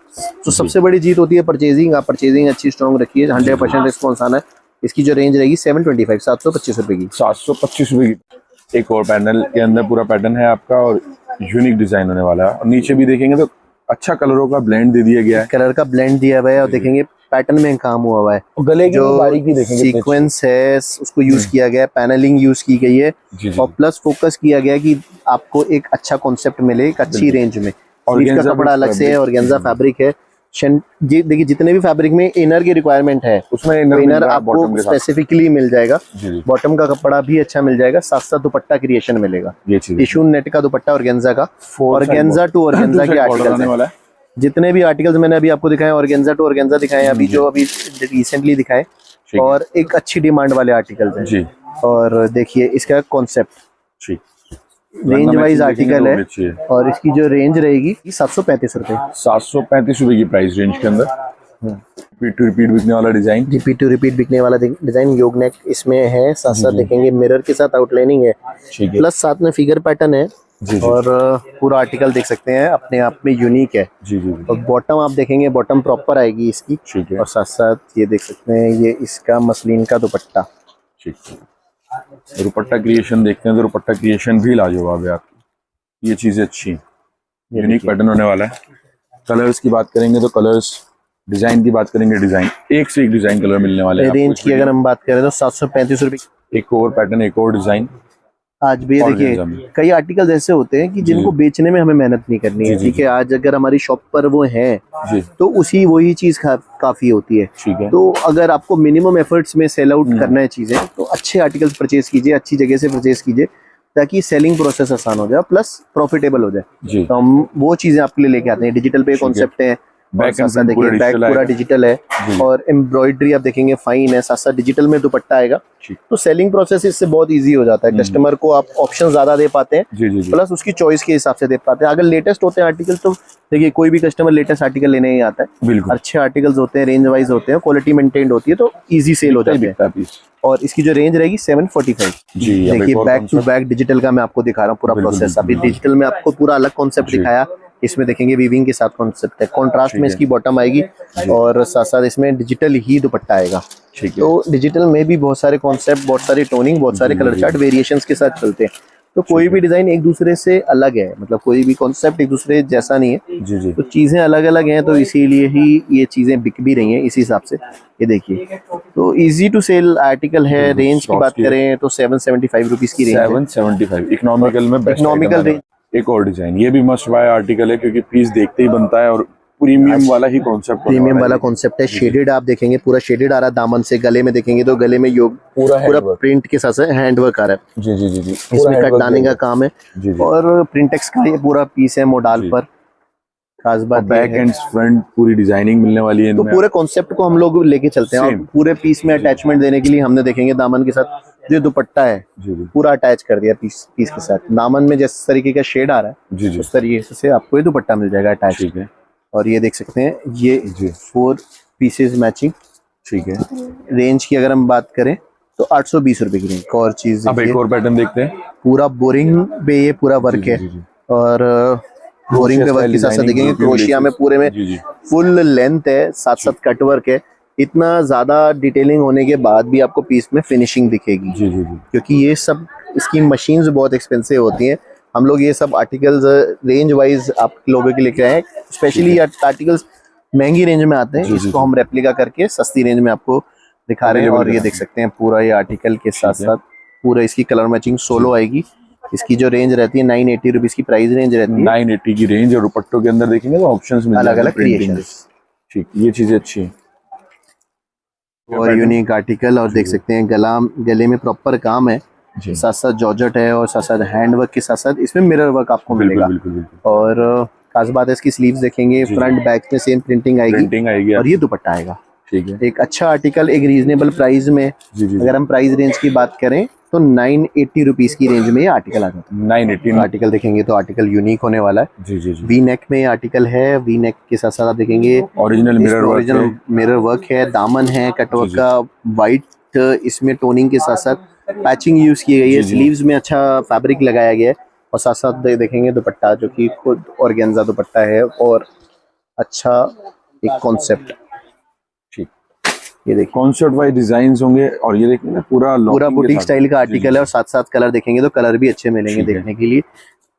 तो सबसे बड़ी जीत होती है परचेजिंग। आप परचेजिंग अच्छी स्ट्रॉन्ग रखिए, 100% रिस्पॉन्स आना है। इसकी जो रेंज रहेगी 725, 725 रुपए की। 725 रुपए की। एक और पैनल के अंदर पूरा पैटर्न है आपका और यूनिक डिजाइन होने वाला है। और नीचे भी देखेंगे तो अच्छा कलरों का ब्लेंड दे दिया गया है, कलर का ब्लेंड दिया हुआ है। और देखेंगे पैटर्न में काम हुआ हुआ है, गले की जो बारीकी देखेंगे, सीक्वेंस है उसको यूज किया गया है, पैनलिंग यूज की गई है और प्लस फोकस किया गया है कि आपको एक अच्छा कॉन्सेप्ट मिले एक अच्छी रेंज में। और इसका कपड़ा अलग से है, ऑर्गेन्जा फैब्रिक है। देखिए जितने भी फैब्रिक में इनर की रिक्वायरमेंट है उसमें इनर आपको स्पेसिफिकली मिल जाएगा। बॉटम का कपड़ा भी अच्छा मिल जाएगा, साथ साथ दुपट्टा क्रिएशन मिलेगा। टिश्यू नेट का दुपट्टा ऑर्गेन्जा का, ऑर्गेन्जा टू ऑर्गेन्जा के आर्टिकल है। जितने भी आर्टिकल्स मैंने अभी आपको दिखाए ऑर्गेन्जा टू ऑर्गेन्जा दिखाए, अभी जो अभी रिसेंटली दिखाए और एक अच्छी डिमांड वाले आर्टिकल्स हैं। और देखिए इसका कॉन्सेप्ट रेंज वाइज आर्टिकल है और इसकी जो रेंज रहेगी 735 रुपए। 735 रुपए की प्राइस रेंज के अंदर रिपीट टू रिपीट बिकने वाला डिजाइन, रिपीट टू रिपीट बिकने वाला डिजाइन। योग नेक इसमें है, साथ साथ देखेंगे मिरर के साथ आउटलाइनिंग है, प्लस साथ में फिगर पैटर्न है। और पूरा आर्टिकल देख सकते हैं अपने आप में यूनिक है। और बॉटम आप देखेंगे बॉटम प्रॉपर आएगी इसकी। और साथ साथ ये देख सकते हैं ये इसका मसलिन का दुपट्टा। दुपट्टा क्रिएशन देखते हैं तो दुपट्टा क्रिएशन भी लाजवाब है आपकी। ये चीजें अच्छी यूनिक पैटर्न होने वाला है। कलर्स की बात करेंगे तो कलर्स डिजाइन की बात करेंगे, डिजाइन एक से एक डिजाइन कलर मिलने वाले हैं। रेंज की अगर हम बात करें तो 735 रुपये। एक और पैटर्न, एक और डिजाइन। आज भी देखिए कई आर्टिकल्स ऐसे होते हैं कि जिनको बेचने में हमें मेहनत नहीं करनी है, ठीक है। आज अगर हमारी शॉप पर वो है तो वही चीज काफी होती है, ठीक है। तो अगर आपको मिनिमम एफर्ट्स में सेल आउट करना है चीजें, तो अच्छे आर्टिकल्स परचेज कीजिए, अच्छी जगह से परचेज कीजिए, ताकि सेलिंग प्रोसेस आसान हो जाए प्लस प्रॉफिटेबल हो जाए। तो हम वो चीजें आपके लिए लेके आते हैं। डिजिटल पे कॉन्सेप्ट है, बैक पूरा डिजिटल है, और एम्ब्रॉयडरी आप देखेंगे फाइन है, साथ साथ डिजिटल में दुपट्टा आएगा। तो सेलिंग प्रोसेस इससे बहुत इजी हो जाता है। कस्टमर को आप ऑप्शन ज्यादा दे पाते हैं, प्लस उसकी चॉइस के हिसाब से दे पाते हैं। अगर लेटेस्ट होते हैं आर्टिकल, तो देखिए कोई भी कस्टमर लेटेस्ट आर्टिकल लेने ही आता है। अच्छे आर्टिकल्स होते हैं, रेंज वाइज होते हैं, क्वालिटी मेंटेन्ड होती है, तो इजी सेल हो जाती है। और इसकी जो रेंज रहेगी 745। देखिए बैक टू बैक डिजिटल का मैं आपको दिखा रहा हूँ पूरा प्रोसेस। अभी डिजिटल में आपको पूरा अलग कॉन्सेप्ट दिखाया, इसमें देखेंगे वीविंग के साथ कॉन्सेप्ट है, कॉन्ट्रास्ट में इसकी बॉटम आएगी, और साथ साथ इसमें डिजिटल ही दुपट्टा आएगा। तो डिजिटल में भी बहुत सारे कॉन्सेप्ट, बहुत सारी टोनिंग, बहुत सारे कलर चार्ट वेरिएशंस के साथ चलते हैं। तो कोई भी डिजाइन एक दूसरे से अलग है, मतलब कोई भी कॉन्सेप्ट एक दूसरे जैसा नहीं है। तो चीजें अलग अलग हैं, तो इसीलिए ही ये चीजें बिक भी रही हैं इसी हिसाब से। ये देखिए तो इजी टू सेल आर्टिकल है। रेंज की बात करें तो 775 रुपीज की रेंज है। 775 इकोनॉमिकल में, इकोनॉमिकल रेंज। एक और डिजाइन, ये भी मस्ट बाय आर्टिकल है, क्योंकि पीस देखते ही बनता है, और प्रीमियम वाला ही कॉन्सेप्ट, प्रीमियम वाला कॉन्सेप्ट है। शेडेड आप देखेंगे, पूरा शेडेड आ रहा है दामन से। गले में देखेंगे तो गले में योग पूरा प्रिंट के साथ हैंड वर्क आ रहा है। जी। इसमें कटदाने का काम है, और प्रिंटेक्स का ये पूरा पीस है मोडाल पर। खास बात बैक एंड फ्रंट पूरी डिजाइनिंग मिलने वाली है। तो पूरे कॉन्सेप्ट को हम लोग लेके चलते हैं, और पूरे पीस में अटैचमेंट देने के लिए हमने देखेंगे दामन के साथ जो दुपट्टा है पूरा अटैच कर दिया पीस के साथ। दामन में जिस तरीके का शेड आ रहा है, उस तरीके से आपको ये दुपट्टा मिल जाएगा अटैच। और ये देख सकते हैं, ये 4 पीसेज मैचिंग, ठीक है। रेंज की अगर हम बात करें तो 820 रुपए की रेंज। और चीज अब एक और पैटर्न देखते हैं, पूरा बोरिंग पे ये पूरा वर्क है, और बोरिंग पे वर्क के साथ साथ देखेंगे क्रोशिया में पूरे में फुल लेंथ है, साथ साथ कट वर्क है। इतना ज्यादा डिटेलिंग होने के बाद भी आपको पीस में फिनिशिंग दिखेगी, क्योंकि ये सब इसकी मशीन्स बहुत एक्सपेंसिव होती हैं। हम लोग ये सब आर्टिकल्स रेंज वाइज आप लोगों के लेके आए, स्पेशली ये आर्टिकल्स महंगी रेंज में आते हैं। इसको हम रेप्लिका करके सस्ती रेंज में आपको दिखा रहे हैं। और ये देख सकते हैं पूरा ये आर्टिकल के साथ साथ पूरा इसकी कलर मैचिंग सोलो आएगी। इसकी जो रेंज रहती है 980 रुपीज की प्राइस रेंज रहती है। 980 की रेंज, और दुपट्टों के अंदर देखेंगे तो ऑप्शंस मिल अलग अलग क्रिएशंस। ठीक, ये चीजें अच्छी है और यूनिक आर्टिकल। और देख सकते हैं गले में प्रॉपर काम है, साथ साथ जॉर्जेट है, और साथ साथ हैंड वर्क के साथ साथ इसमें मिरर वर्क आपको मिलेगा। और खास बात है इसकी स्लीव्स देखेंगे, फ्रंट बैक में सेम प्रिंटिंग आएगी, और ये दुपट्टा आएगा। ठीक है, एक अच्छा आर्टिकल एक रीजनेबल प्राइस में। अगर हम प्राइस रेंज की बात करें तो 980 रुपीज की रेंज में ये आर्टिकल आ जाता है। 980 आर्टिकल देखेंगे तो आर्टिकल यूनिक होने वाला है। वी नेक में आर्टिकल है, वी नेक के साथ साथ आप देखेंगे ओरिजिनल मिरर वर्क है, दामन है कटवर्क का वाइट, इसमें टोनिंग के साथ साथ पैचिंग यूज की गई है। स्लीव्स में अच्छा फैब्रिक लगाया गया है, और साथ साथ देखेंगे दुपट्टा जो कि खुद ऑर्गेन्जा दुपट्टा है, और अच्छा एक कॉन्सेप्ट। ये देखिए कॉन्सेप्ट वाइज डिजाइन्स होंगे, और ये देखिए पूरा बुटीक स्टाइल का आर्टिकल है, और साथ साथ कलर देखेंगे तो कलर भी अच्छे मिलेंगे देखने के लिए।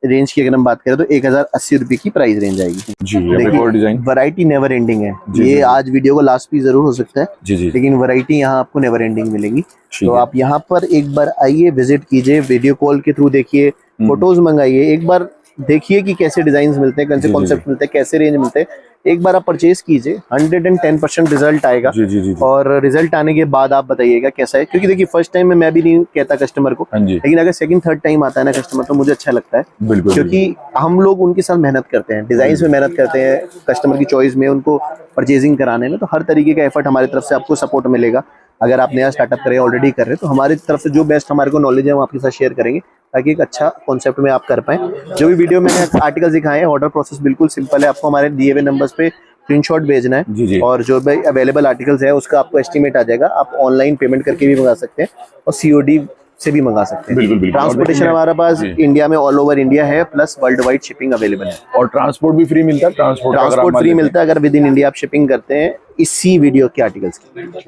रेंज की अगर हम बात करें तो 1080 रुपए की प्राइस रेंज आएगी। देखिए वैरायटी नेवर एंडिंग है। ये आज वीडियो को लास्ट भी जरूर हो सकता है, लेकिन वैरायटी यहाँ आपको नेवर एंडिंग मिलेगी। तो आप यहाँ पर एक बार आइए, विजिट कीजिए, वीडियो कॉल के थ्रू देखिए, फोटोज मंगाइए, एक बार देखिए कि कैसे डिजाइन मिलते हैं, कैसे कॉन्सेप्ट मिलते हैं, कैसे रेंज मिलते हैं। एक बार आप परचेज कीजिए, 110% रिजल्ट आएगा। और रिजल्ट आने के बाद आप बताइएगा कैसा है, क्योंकि देखिए फर्स्ट टाइम में मैं भी नहीं कहता कस्टमर को, लेकिन अगर सेकंड थर्ड टाइम आता है ना कस्टमर, तो मुझे अच्छा लगता है, क्योंकि हम लोग उनके साथ मेहनत करते हैं, डिजाइन में मेहनत करते हैं, कस्टमर की चॉइस में, उनको परचेजिंग कराने में। तो हर तरीके का एफर्ट हमारी तरफ से आपको सपोर्ट मिलेगा। अगर आप नया स्टार्टअप करें, ऑलरेडी कर रहे हैं, तो हमारी तरफ से जो बेस्ट हमारे को नॉलेज है वो आपके साथ शेयर करेंगे, ताकि एक अच्छा कॉन्सेप्ट में आप कर पाएं। जो भी वीडियो मैंने आर्टिकल दिखाए हैं, ऑर्डर प्रोसेस बिल्कुल सिंपल है। आपको हमारे दिए हुए नंबर्स पे स्क्रीनशॉट भेजना है, और जो भी अवेलेबल आर्टिकल्स है उसका आपको एस्टीमेट आ जाएगा। आप ऑनलाइन पेमेंट करके भी मंगा सकते हैं, और COD से भी मंगा सकते हैं। ट्रांसपोर्टेशन हमारे पास इंडिया में ऑल ओवर इंडिया है, plus world wide shipping available है, और ट्रांसपोर्ट भी फ्री मिलता है। ट्रांसपोर्ट फ्री मिलता है अगर विद इन इंडिया आप शिपिंग करते हैं इसी वीडियो के आर्टिकल्स की।